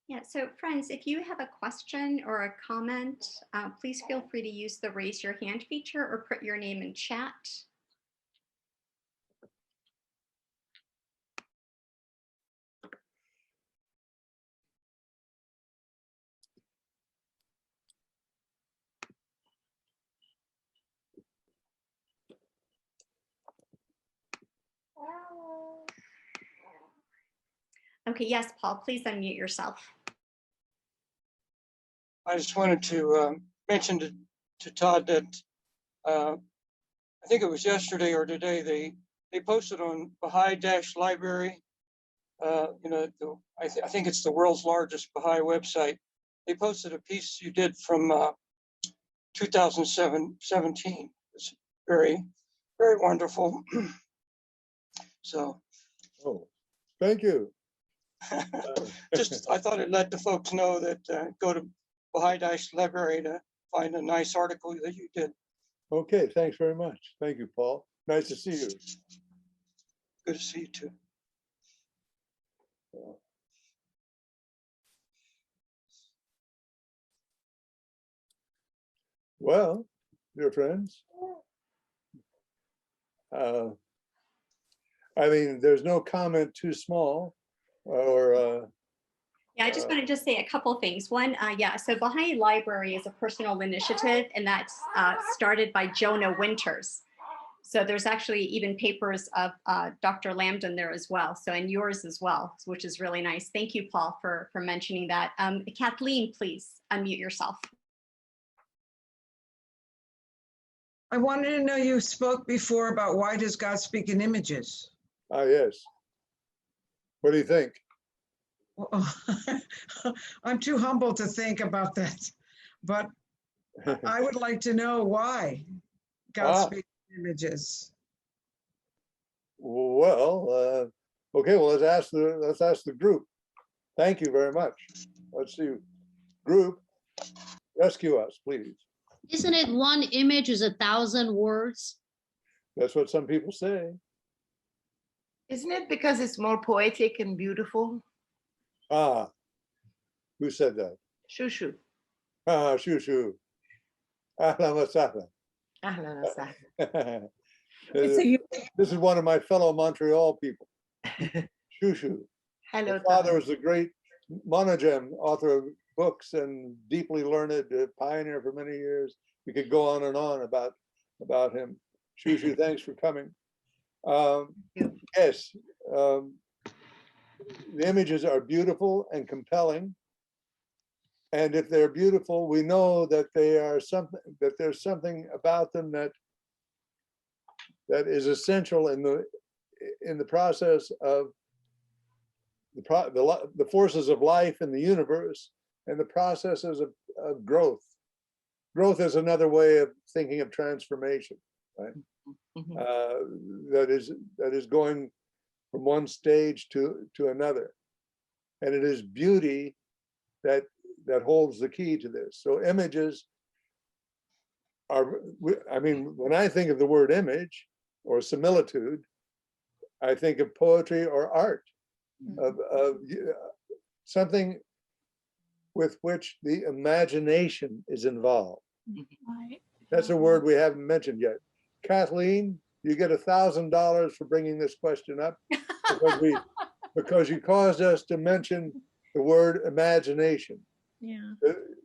Yeah, so friends, if you have a question or a comment, please feel free to use the raise your hand feature or put your name in chat. Okay, yes, Paul, please unmute yourself. I just wanted to mention to Todd that I think it was yesterday or today, they posted on Baha'i-Library, I think it's the world's largest Baha'i website. They posted a piece you did from 2017. It's very, very wonderful. So. Oh, thank you. Just, I thought I'd let the folks know that go to Baha'i-Library to find a nice article that you did. Okay, thanks very much. Thank you, Paul. Nice to see you. Good to see you too. Well, dear friends, I mean, there's no comment too small or Yeah, I just want to just say a couple things. One, so Baha'i Library is a personal initiative, and that's started by Jonah Winters. So there's actually even papers of Dr. Lambden there as well. So, and yours as well, which is really nice. Thank you, Paul, for mentioning that. Kathleen, please unmute yourself. I wanted to know, you spoke before about why does God speak in images? Ah, yes. What do you think? Well, I'm too humble to think about that, but I would like to know why God speaks in images. Well, okay. Well, let's ask the group. Thank you very much. Let's see, group, rescue us, please. Isn't it one image is 1,000 words? That's what some people say. Isn't it because it's more poetic and beautiful? Ah, who said that? Shushu. Ah, shoo. Ahlan wa sahlan. Ahlan wa sahlan. This is one of my fellow Montreal people. Shushu. Hello, My father Todd. was a great monogem author of books and deeply learned pioneer for many years. We could go on and on about him. Shushu, thanks for coming. Yes, the images are beautiful and compelling. And if they're beautiful, we know that they are something, that there's something about them that is essential in the process of the forces of life in the universe and the processes of growth. Growth is another way of thinking of transformation, right? That is going from one stage to another, and it is beauty that holds the key to this. So images are, I mean, when I think of the word image or similitude, I think of poetry or art, of something with which the imagination is involved. Right. That's a word we haven't mentioned yet. Kathleen, you get $1,000 for bringing this question up because you caused us to mention the word imagination. Yeah.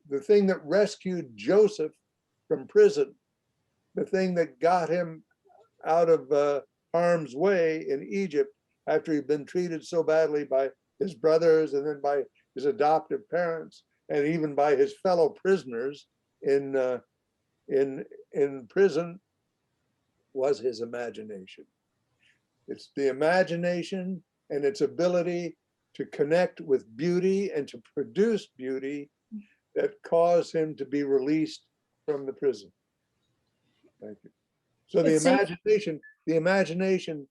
The thing that rescued Joseph from prison, the thing that got him out of harm's way in Egypt after he'd been treated so badly by his brothers and then by his adoptive parents and even by his fellow prisoners in prison, was his imagination. It's the imagination and its ability to connect with beauty and to produce beauty that caused him to be released from the prison. Thank you. So the imagination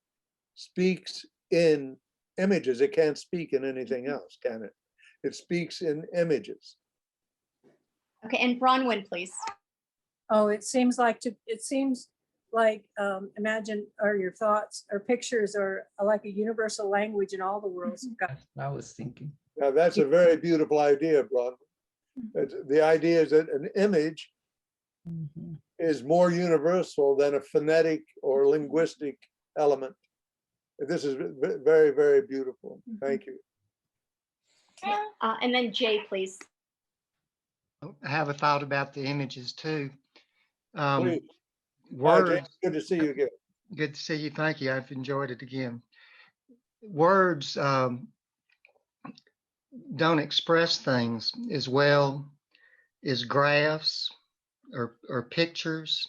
speaks in images. It can't speak in anything else, can it? It speaks in images. Okay, and Bronwyn, please. Oh, it seems like imagine, or your thoughts or pictures are like a universal language in all the worlds of God. I was thinking. Now that's a very beautiful idea, Bronwyn. The idea is that an image is more universal than a phonetic or linguistic element. This is very, very beautiful. Thank you. And then Jay, please. I have a thought about the images too. Please. Words. Hi, James. Good to see you again. Good to see you. Thank you. I've enjoyed it again. Words don't express things as well as graphs or pictures,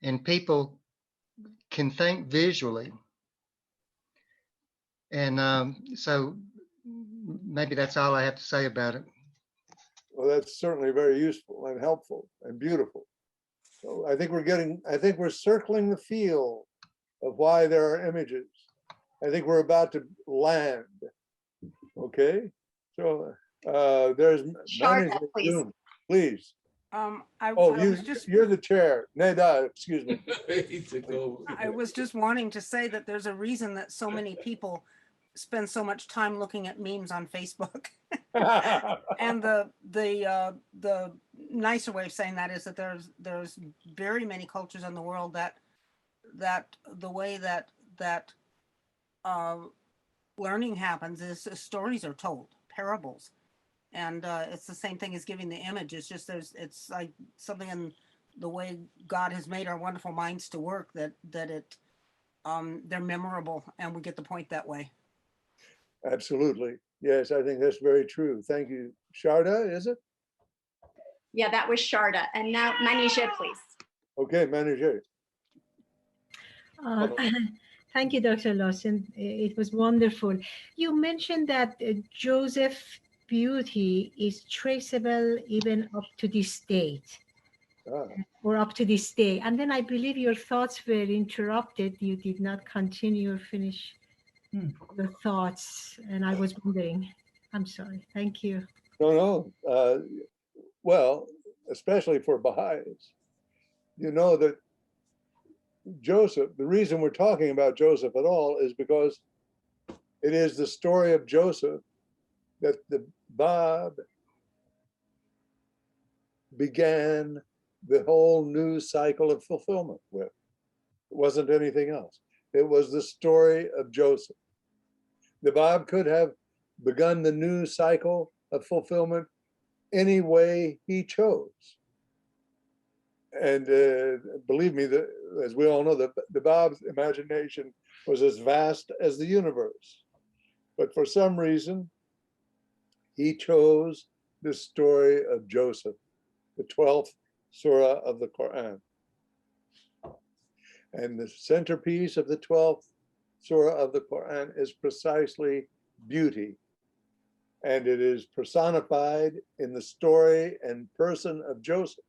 and people can think visually. And so maybe that's all I have to say about it. Well, that's certainly very useful and helpful and beautiful. So I think we're circling the field of why there are images. I think we're about to land. Okay, so there's Sharda, please. Please. You're the chair. Neda, excuse me. I was just wanting to say that there's a reason that so many people spend so much time looking at memes on Facebook. And the nicer way of saying that is that there's very many cultures in the world that the way that learning happens is stories are told, parables. And it's the same thing as giving the image. It's just it's like something in the way God has made our wonderful minds to work that they're memorable and we get the point that way. Absolutely. Yes, I think that's very true. Thank you. Sharda, is it? Yeah, that was Sharda. And now Manija, please. Okay, Manija. Thank you, Dr. Lawson. It was wonderful. You mentioned that Joseph's beauty is traceable even up to this date, or up to this day. And then I believe your thoughts were interrupted. You did not continue or finish the thoughts, and I was wondering. I'm sorry. Thank you. No. Well, especially for Baha'is, you know that Joseph, the reason we're talking about Joseph at all is because it is the story of Joseph that the Bab began the whole new cycle of fulfillment with. It wasn't anything else. It was the story of Joseph. The Bab could have begun the new cycle of fulfillment any way he chose. And believe me, as we all know, the Bab's imagination was as vast as the universe. But for some reason, he chose the story of Joseph, the 12th surah of the Quran. And the centerpiece of the 12th surah of the Quran is precisely beauty. And it is personified in the story and person of Joseph.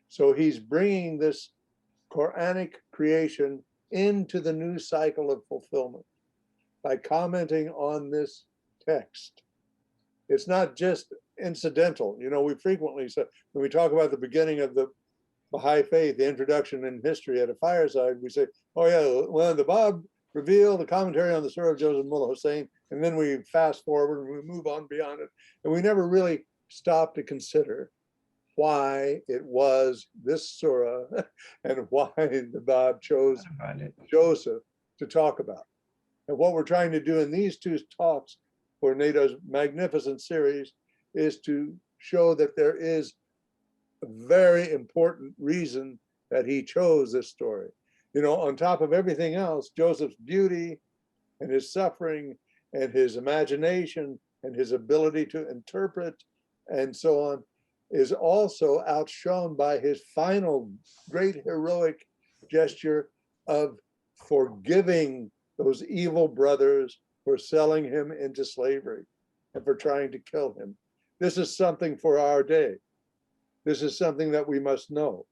So he's bringing this Quranic creation into the new cycle of fulfillment by commenting on this text. It's not just incidental. You know, we frequently say, when we talk about the beginning of the Baha'i faith, the introduction in history at a fireside, we say, oh yeah, well, the Bab revealed a commentary on the Surah of Joseph Mullah Hussein, and then we fast forward and we move on beyond it. And we never really stop to consider why it was this surah and why the Bab chose Joseph to talk about. And what we're trying to do in these two talks for NATO's magnificent series is to show that there is a very important reason that he chose this story. You know, on top of everything else, Joseph's beauty and his suffering and his imagination and his ability to interpret and so on is also outshone by his final great heroic gesture of forgiving those evil brothers for selling him into slavery and for trying to kill him. This is something for our day. This is something that we must know.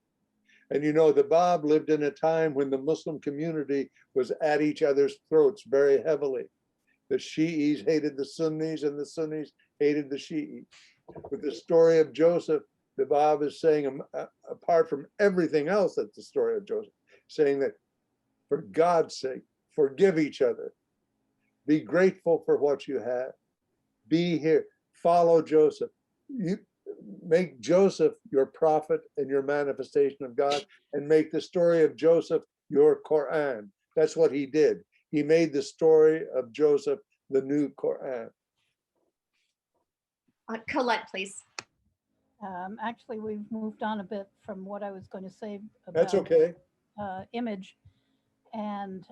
And you know, the Bab lived in a time when the Muslim community was at each other's throats very heavily. The Shi'is hated the Sunnis and the Sunnis hated the Shi'is. With the story of Joseph, the Bab is saying, apart from everything else that's the story of Joseph, saying that for God's sake, forgive each other. Be grateful for what you have. Be here. Follow Joseph. You make Joseph your prophet and your manifestation of God, and make the story of Joseph your Quran. That's what he did. He made the story of Joseph the new Quran. Colette, please. Actually, we've moved on a bit from what I was going to say about That's okay. Image. And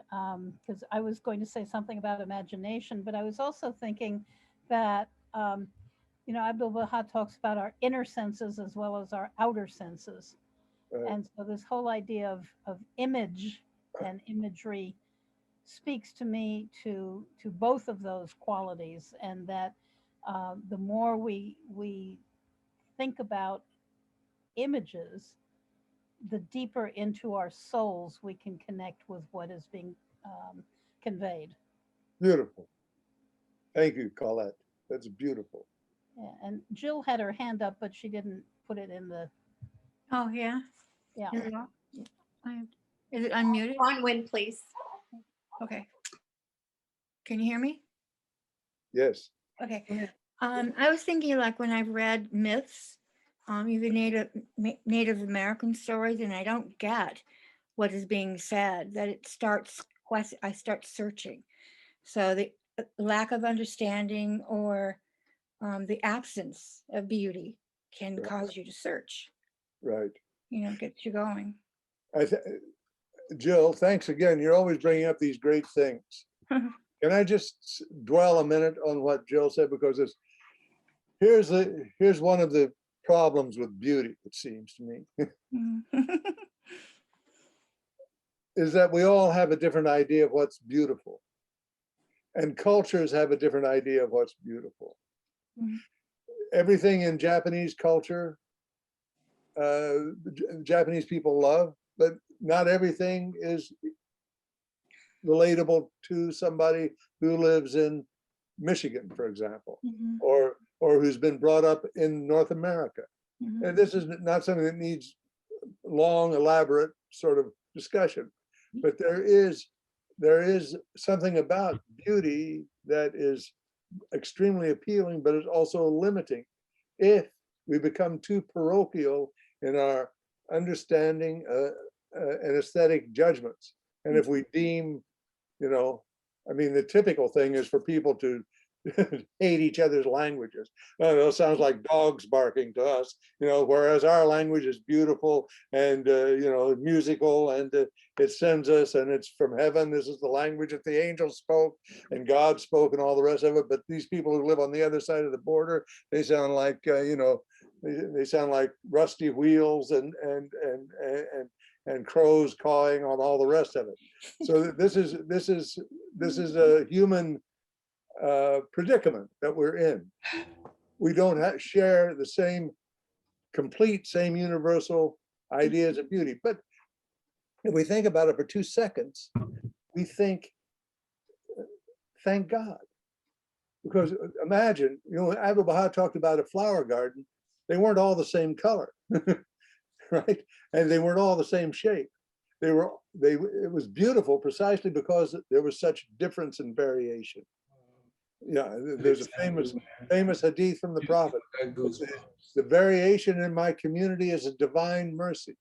because I was going to say something about imagination, but I was also thinking that, you know, Abdul Baha talks about our inner senses as well as our outer senses. Right. And so this whole idea of image and imagery speaks to me to both of those qualities, and that the more we think about images, the deeper into our souls we can connect with what is being conveyed. Beautiful. Thank you, Colette. That's beautiful. Yeah, and Jill had her hand up, but she didn't put it in the. Oh, yeah. Yeah. Is it unmuted? On Win, please. Okay. Can you hear me? Yes. Okay. I was thinking, like, when I've read myths, even Native American stories, and I don't get what is being said, that it starts, I start searching. So the lack of understanding or the absence of beauty can Right. cause you to search, Right. you know, get you going. Jill, thanks again. You're always bringing up these great things. Can I just dwell a minute on what Jill said? Because here's one of the problems with beauty, it seems to me, is that we all have a different idea of what's beautiful. And cultures have a different idea of what's beautiful. Everything in Japanese culture, Japanese people love, but not everything is relatable to somebody who lives in Michigan, for example, or who's been brought up in North America. And this is not something that needs long, elaborate sort of discussion, but there is something about beauty that is extremely appealing, but it's also limiting if we become too parochial in our understanding and aesthetic judgments. And if we deem, I mean, the typical thing is for people to hate each other's languages. It sounds like dogs barking to us, whereas our language is beautiful and, musical, and it sends us, and it's from heaven. This is the language that the angels spoke and God spoke and all the rest of it. But these people who live on the other side of the border, they sound like, they sound like rusty wheels and crows cawing on all the rest of it. So this is a human predicament that we're in. We don't share the same universal ideas of beauty. But if we think about it for 2 seconds, we think, thank God. Because imagine, Abdul Baha talked about a flower garden. They weren't all the same color, right? And they weren't all the same shape. It was beautiful precisely because there was such difference and variation. Yeah, there's a famous hadith from the Prophet. The variation in my community is a divine mercy,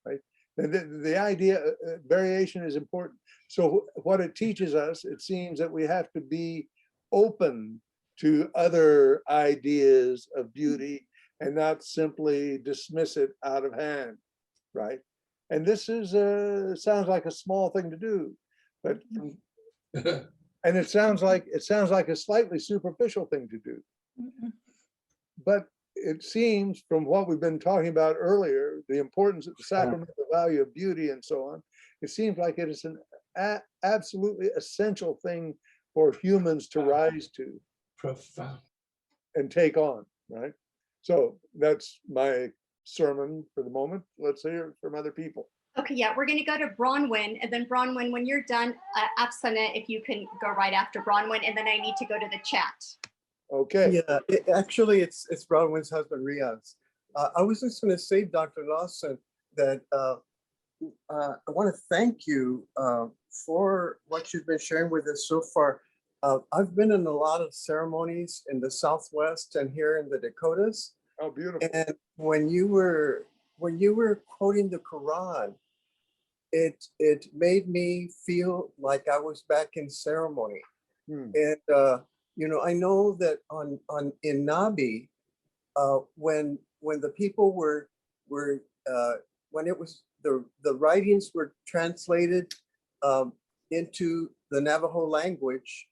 right? And the idea variation is important. So what it teaches us, it seems that we have to be open to other ideas of beauty and not simply dismiss it out of hand, right? And this is sounds like a small thing to do, but and it sounds like a slightly superficial thing to do. But it seems from what we've been talking about earlier, the importance of the sacramental value of beauty and so on, it seems like it is an absolutely essential thing for humans to rise to. Profound. And take on, right? So that's my sermon for the moment. Let's hear from other people. Okay, yeah, we're going to go to Bronwyn, and then Bronwyn, when you're done, Afsana, if you can go right after Bronwyn, and then I need to go to the chat. Okay. Yeah, actually, it's Bronwyn's husband, Riaz. I was just going to say, Dr. Lawson, that I want to thank you for what you've been sharing with us so far. I've been in a lot of ceremonies in the Southwest and here in the Dakotas. Oh, beautiful. And when you were quoting the Quran, it made me feel like I was back in ceremony. And I know that in Nabi, when the people were when it was the writings were translated into the Navajo language,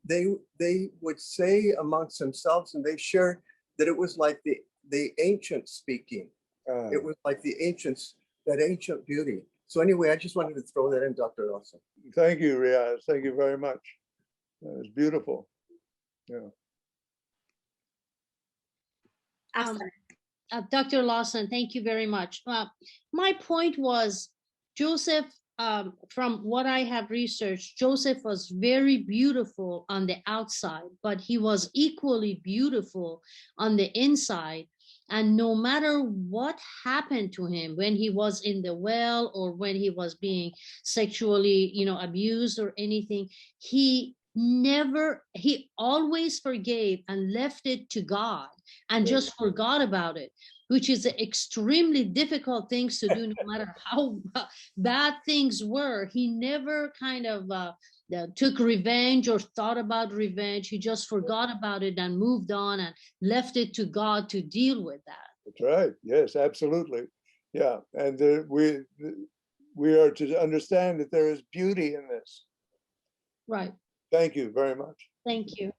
they would say amongst themselves, and they shared that it was like the ancients speaking. It was like the ancients, that ancient beauty. So anyway, I just wanted to throw that in, Dr. Lawson. Thank you, Riaz. Thank you very much. That was beautiful. Yeah. Dr. Lawson, thank you very much. My point was, Joseph, from what I have researched, Joseph was very beautiful on the outside, but he was equally beautiful on the inside. And no matter what happened to him when he was in the well or when he was being sexually, abused or anything, he always forgave and left it to God and just forgot about it, which is extremely difficult things to do no matter how bad things were. He never kind of took revenge or thought about revenge. He just forgot about it and moved on and left it to God to deal with that. That's right. Yes, absolutely. Yeah. And we are to understand that there is beauty in this. Right. Thank you very much. Thank you.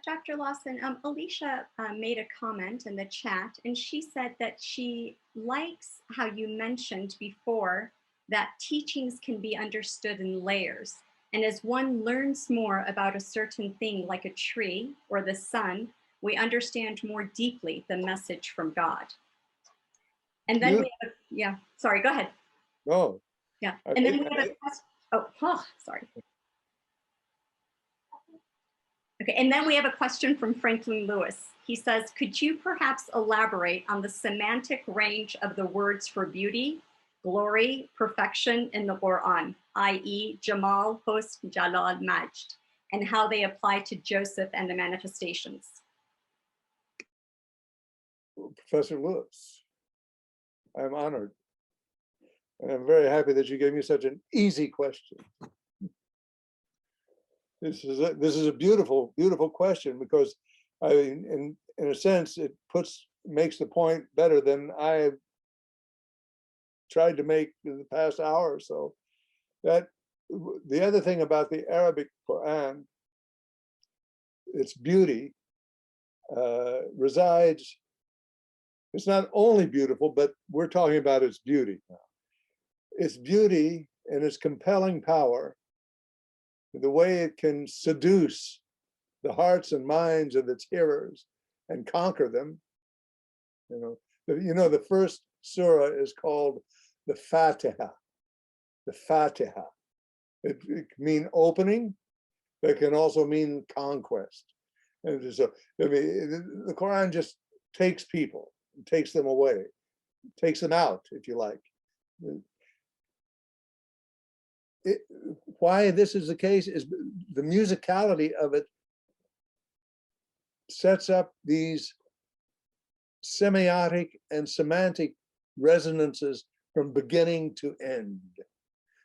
Dr. Lawson, Alicia made a comment in the chat, and she said that she likes how you mentioned before that teachings can be understood in layers. And as one learns more about a certain thing, like a tree or the sun, we understand more deeply the message from God. And then sorry, go ahead. No. Yeah, and then we have a question. Sorry. Okay, and then we have a question from Franklin Lewis. He says, could you perhaps elaborate on the semantic range of the words for beauty, glory, perfection in the Quran, i.e. Jamal, Husn, Jalal, Majd, and how they apply to Joseph and the manifestations? Professor Lewis, I'm honored. And I'm very happy that you gave me such an easy question. This is a beautiful, beautiful question, because in a sense, it makes the point better than I've tried to make in the past hour or so. That the other thing about the Arabic Quran, its beauty resides. It's not only beautiful, but we're talking about its beauty now. Its beauty and its compelling power, the way it can seduce the hearts and minds of its hearers and conquer them. The first surah is called the Fatiha. The Fatiha. It can mean opening, but it can also mean conquest. And so, the Quran just takes people, takes them away, takes them out, if you like. Why this is the case is the musicality of it sets up these semiotic and semantic resonances from beginning to end.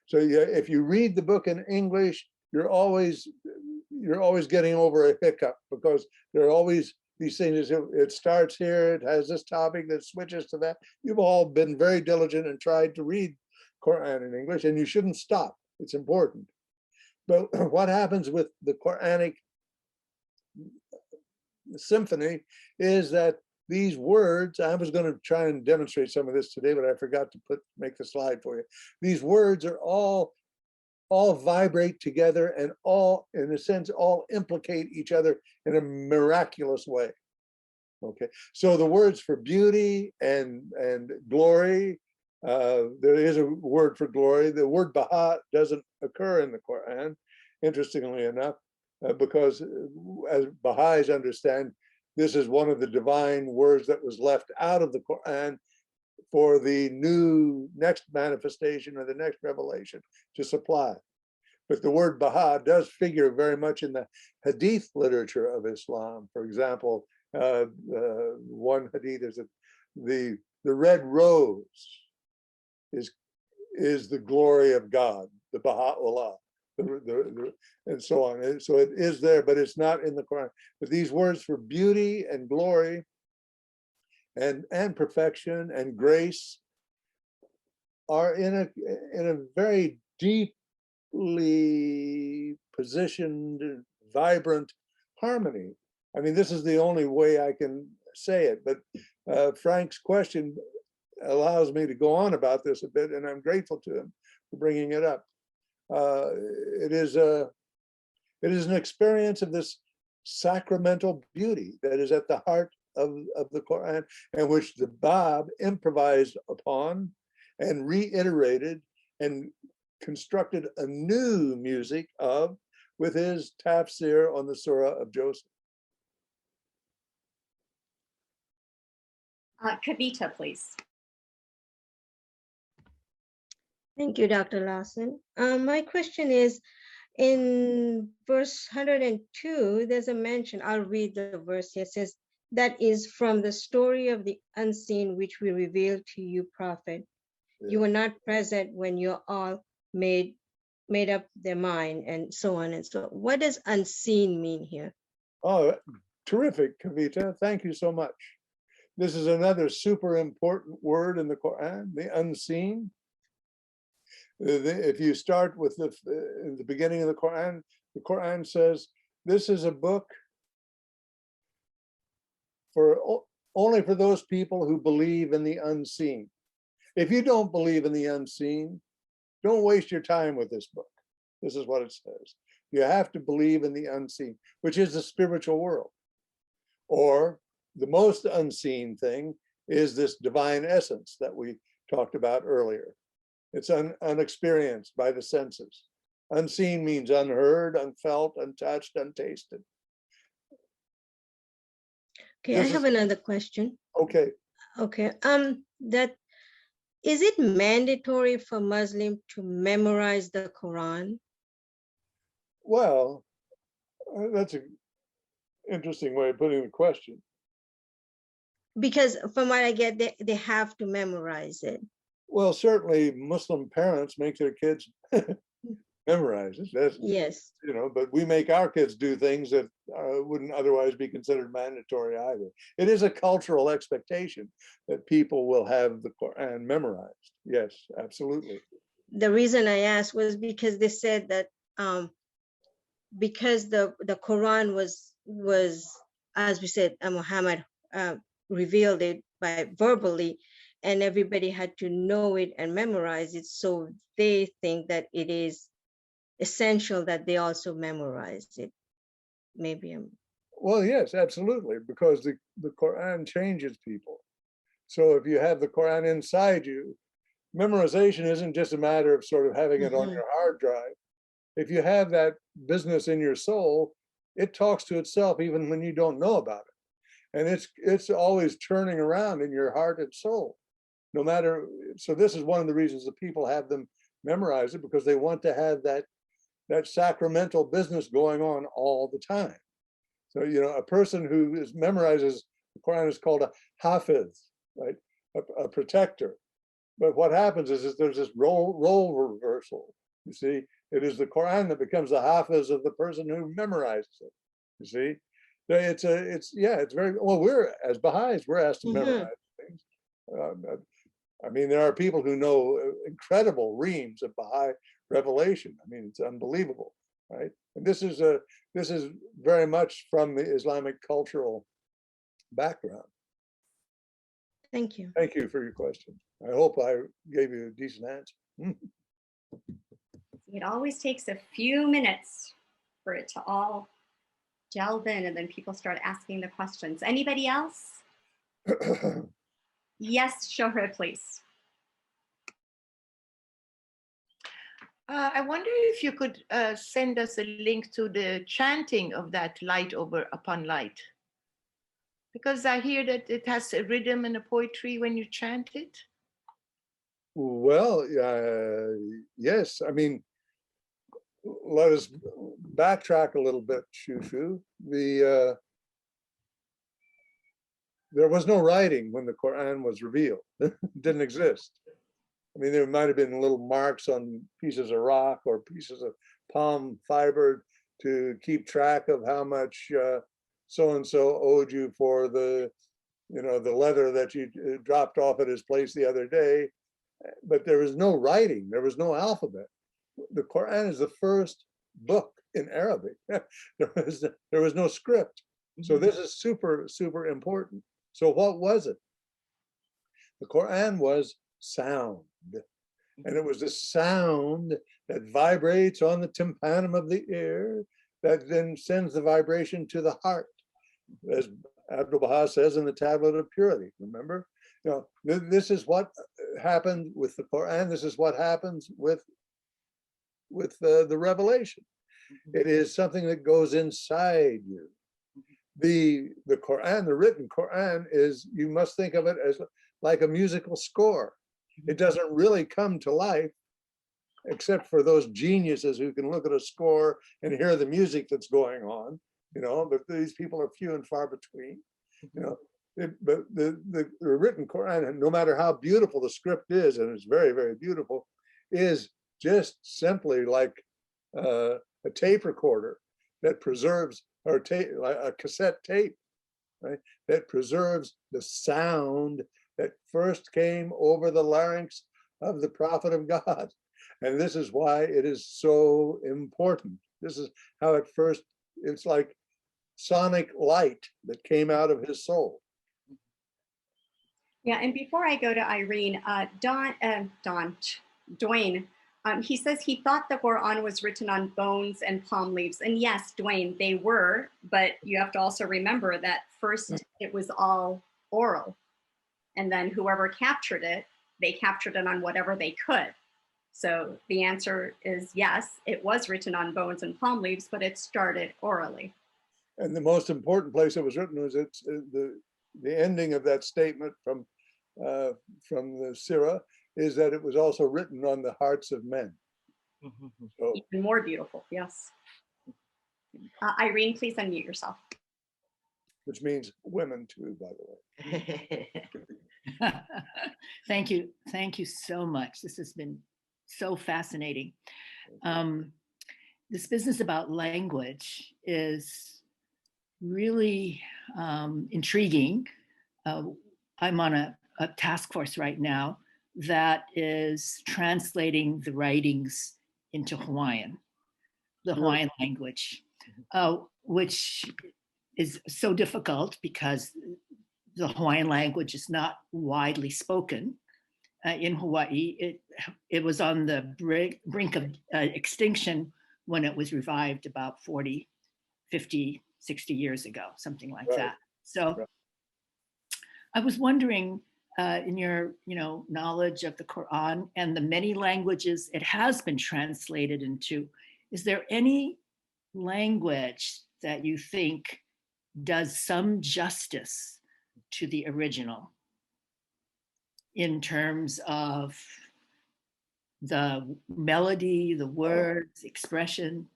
So if you read the book in English, you're always getting over a hiccup, because there are always these things. It starts here, it has this topic that switches to that. You've all been very diligent and tried to read Quran in English, and you shouldn't stop. It's important. But what happens with the Quranic symphony is that these words, I was going to try and demonstrate some of this today, but I forgot to make the slide for you. These words are all vibrate together, and all, in a sense, all implicate each other in a miraculous way. Okay, so the words for beauty and glory, there is a word for glory. The word Baha doesn't occur in the Quran, interestingly enough, because as Baha'is understand, this is one of the divine words that was left out of the Quran for the next manifestation or the next revelation to supply. But the word Baha does figure very much in the hadith literature of Islam. For example, one hadith is that the red rose is the glory of God, the Baha'u'llah, and so on. And so it is there, but it's not in the Quran. But these words for beauty and glory and perfection and grace are in a very deeply positioned, vibrant harmony. I mean, this is the only way I can say it, but Frank's question allows me to go on about this a bit, and I'm grateful to him for bringing it up. It is an experience of this sacramental beauty that is at the heart of the Quran, and which the Bab improvised upon and reiterated and constructed a new music of with his tafsir on the Surah of Joseph. Kavita, please. Thank you, Dr. Lawson. My question is, in verse 102, there's a mention, I'll read the verse here, it says, that is from the story of the unseen, which we revealed to you, prophet. Yeah. You were not present when you all made up their mind, and so on and so on. What does unseen mean here? Oh, terrific, Kavita. Thank you so much. This is another super important word in the Quran, the unseen. If you start with in the beginning of the Quran says, this is a book only for those people who believe in the unseen. If you don't believe in the unseen, don't waste your time with this book. This is what it says. You have to believe in the unseen, which is the spiritual world. Or the most unseen thing is this divine essence that we talked about earlier. It's unexperienced by the senses. Unseen means unheard, unfelt, untouched, untasted. Okay, I have another question. Okay. Okay. That is it mandatory for Muslims to memorize the Quran? Well, That's an interesting way of putting the question. Because from what I get, they have to memorize it. Well, certainly Muslim parents make their kids memorize it. That's, yes. You know, but we make our kids do things that wouldn't otherwise be considered mandatory either. It is a cultural expectation that people will have the Quran memorized. Yes, absolutely. The reason I asked was because they said that because the Quran was, as we said, Muhammad revealed it by verbally, and everybody had to know it and memorize it. So they think that it is essential that they also memorize it. Maybe I'm. Well, yes, absolutely, because the Quran changes people. So if you have the Quran inside you, memorization isn't just a matter of sort of having it on your hard drive. If you have that business in your soul, it talks to itself even when you don't know about it. And it's always turning around in your heart and soul, no matter. So this is one of the reasons that people have them memorize it, because they want to have that sacramental business going on all the time. So, you know, a person who memorizes the Quran is called a hafiz, right? A protector. But what happens is there's this role reversal. You see, it is the Quran that becomes the hafiz of the person who memorizes it. You see, it's very well. We're as Baha'is, we're asked to memorize things. I mean, there are people who know incredible reams of Baha'i revelation. I mean, it's unbelievable, right? And this is very much from the Islamic cultural background. Thank you. Thank you for your question. I hope I gave you a decent answer. It always takes a few minutes for it to all delve in, and then people start asking the questions. Anybody else? Yes, Shohra, please. I wonder if you could send us a link to the chanting of that light over upon light. Because I hear that it has a rhythm and a poetry when you chant it. Well, yes. I mean, let us backtrack a little bit, Shushu. There was no writing when the Quran was revealed. It didn't exist. I mean, there might have been little marks on pieces of rock or pieces of palm fiber to keep track of how much so-and-so owed you for the letter that you dropped off at his place the other day. But there was no writing. There was no alphabet. The Quran is the first book in Arabic. There was no script. So this is super, super important. So what was it? The Quran was sound. And it was the sound that vibrates on the tympanum of the ear that then sends the vibration to the heart. As Abdul Baha says in the Tablet of Purity, remember? You know, this is what happened with the Quran. This is what happens with the revelation. It is something that goes inside you. The Quran, the written Quran, is, you must think of it as like a musical score. It doesn't really come to life, except for those geniuses who can look at a score and hear the music that's going on, you know, but these people are few and far between, you know. But the written Quran, no matter how beautiful the script is, and it's very, very beautiful, is just simply like a tape recorder that preserves, or like a cassette tape, right? That preserves the sound that first came over the larynx of the prophet of God. And this is why it is so important. This is how it first, it's like sonic light that came out of his soul. Yeah, and before I go to Irene, Dwayne, he says he thought the Quran was written on bones and palm leaves. And yes, Dwayne, they were, but you have to also remember that first it was all oral. And then whoever captured it, they captured it on whatever they could. So the answer is yes, it was written on bones and palm leaves, but it started orally. And the most important place it was written was it's the ending of that statement from the Sirah is that it was also written on the hearts of men. So, even more beautiful, yes. Irene, please unmute yourself. Which means women too, by the way. Thank you. Thank you so much. This has been so fascinating. This business about language is really intriguing. I'm on a task force right now that is translating the writings into Hawaiian, the Hawaiian language, which is so difficult because the Hawaiian language is not widely spoken in Hawaii. It was on the brink of extinction when it was revived about 40, 50, 60 years ago, something like that. So I was wondering, in your knowledge of the Quran and the many languages it has been translated into, is there any language that you think does some justice to the original in terms of the melody, the words, expression,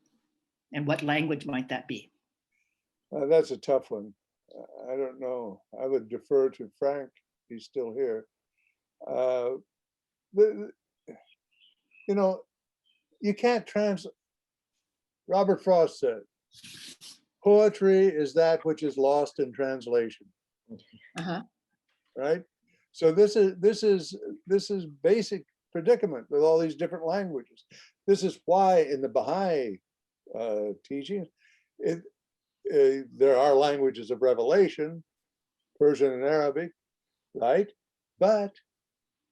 and what language might that be? That's a tough one. I don't know. I would defer to Frank. He's still here. You can't translate. Robert Frost said, poetry is that which is lost in translation. Right? So this is basic predicament with all these different languages. This is why in the Baha'i teachings, there are languages of revelation, Persian and Arabic, right? But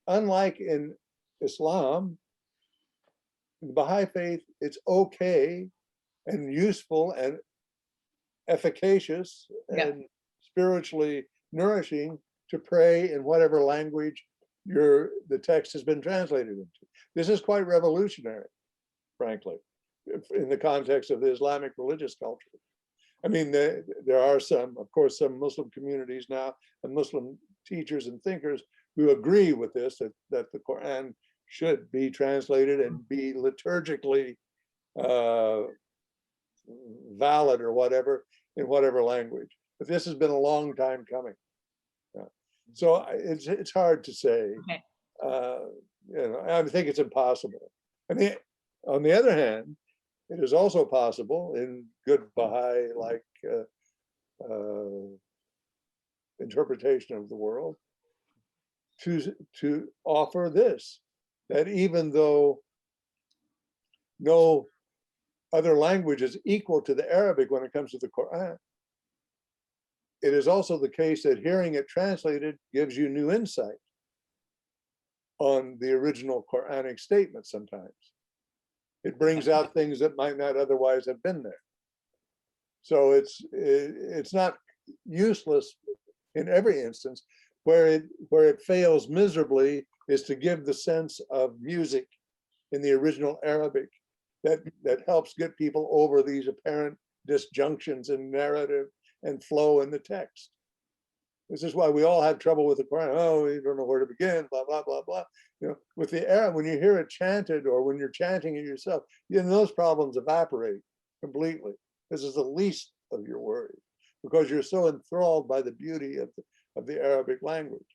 unlike in Islam, in the Baha'i faith, it's okay and useful and efficacious and spiritually nourishing to pray in whatever language the text has been translated into. This is quite revolutionary, frankly, in the context of the Islamic religious culture. I mean, there are some, of course, some Muslim communities now and Muslim teachers and thinkers who agree with this, that the Quran should be translated and be liturgically valid or whatever in whatever language. But this has been a long time coming. So it's hard to say. I think it's impossible. I mean, on the other hand, it is also possible in good Baha'i-like interpretation of the world to offer this, that even though no other language is equal to the Arabic when it comes to the Quran, it is also the case that hearing it translated gives you new insight on the original Quranic statement sometimes. It brings out things that might not otherwise have been there. So it's not useless in every instance. Where it fails miserably is to give the sense of music in the original Arabic that helps get people over these apparent disjunctions in narrative and flow in the text. This is why we all have trouble with the Quran. Oh, we don't know where to begin, blah, blah, blah, blah. With the Arab, when you hear it chanted or when you're chanting it yourself, those problems evaporate completely. This is the least of your worries because you're so enthralled by the beauty of the Arabic language.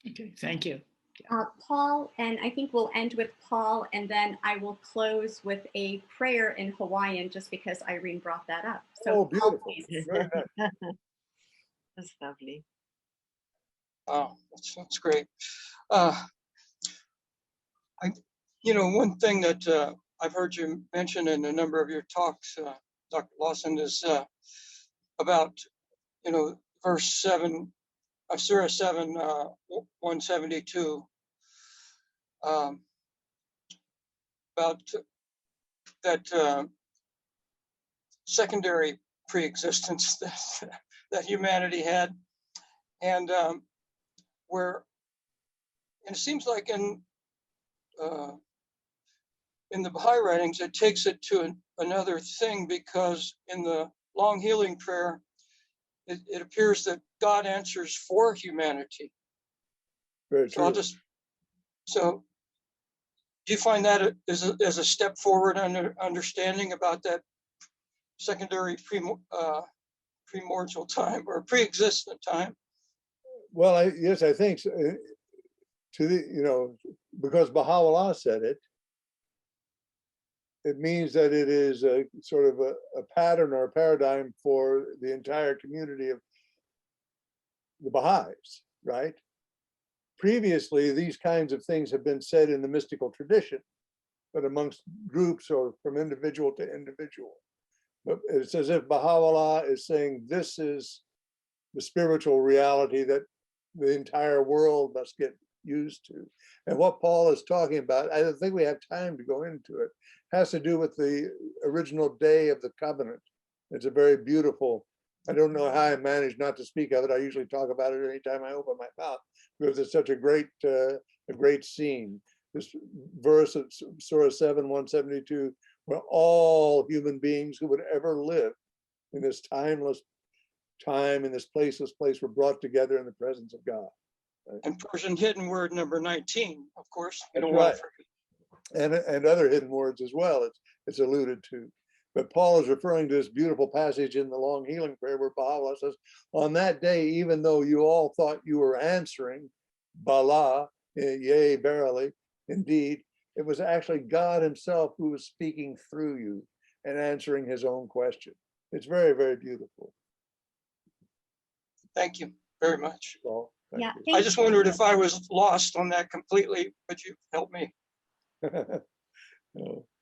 Okay, thank you. Paul, and I think we'll end with Paul, and then I will close with a prayer in Hawaiian just because Irene brought that up. So, beautiful. Paul, That's lovely. Oh, that's great. One thing that I've heard you mention in a number of your talks, Dr. Lawson, is about, verse 7 of Surah 7, 172, about that secondary pre-existence that humanity had, and where it seems like in the Baha'i writings, it takes it to another thing, because in the long healing prayer, it appears that God answers for humanity. Very true. So Do you find that as a step forward on understanding about that secondary primordial time or pre-existent time? Well, yes, I think so. Because Baha'u'llah said it, it means that it is a sort of a pattern or a paradigm for the entire community of the Baha'is, right? Previously, these kinds of things have been said in the mystical tradition, but amongst groups or from individual to individual. But it's as if Baha'u'llah is saying this is the spiritual reality that the entire world must get used to. And what Paul is talking about, I don't think we have time to go into it, has to do with the original day of the covenant. It's a very beautiful, I don't know how I managed not to speak of it. I usually talk about it anytime I open my mouth because it's such a great scene. This verse of Surah 7, 172, where all human beings who would ever live in this timeless time, in this placeless place, were brought together in the presence of God. Right? And Persian hidden word number 19, of course. That's right. And other hidden words as well, it's alluded to. But Paul is referring to this beautiful passage in the long healing prayer where Baha'u'llah says, on that day, even though you all thought you were answering, Bala, yea, verily, indeed, it was actually God himself who was speaking through you and answering his own question. It's very, very beautiful. Thank you very much. Well, Yeah, I just wondered if I was lost on that completely, but you helped me. No.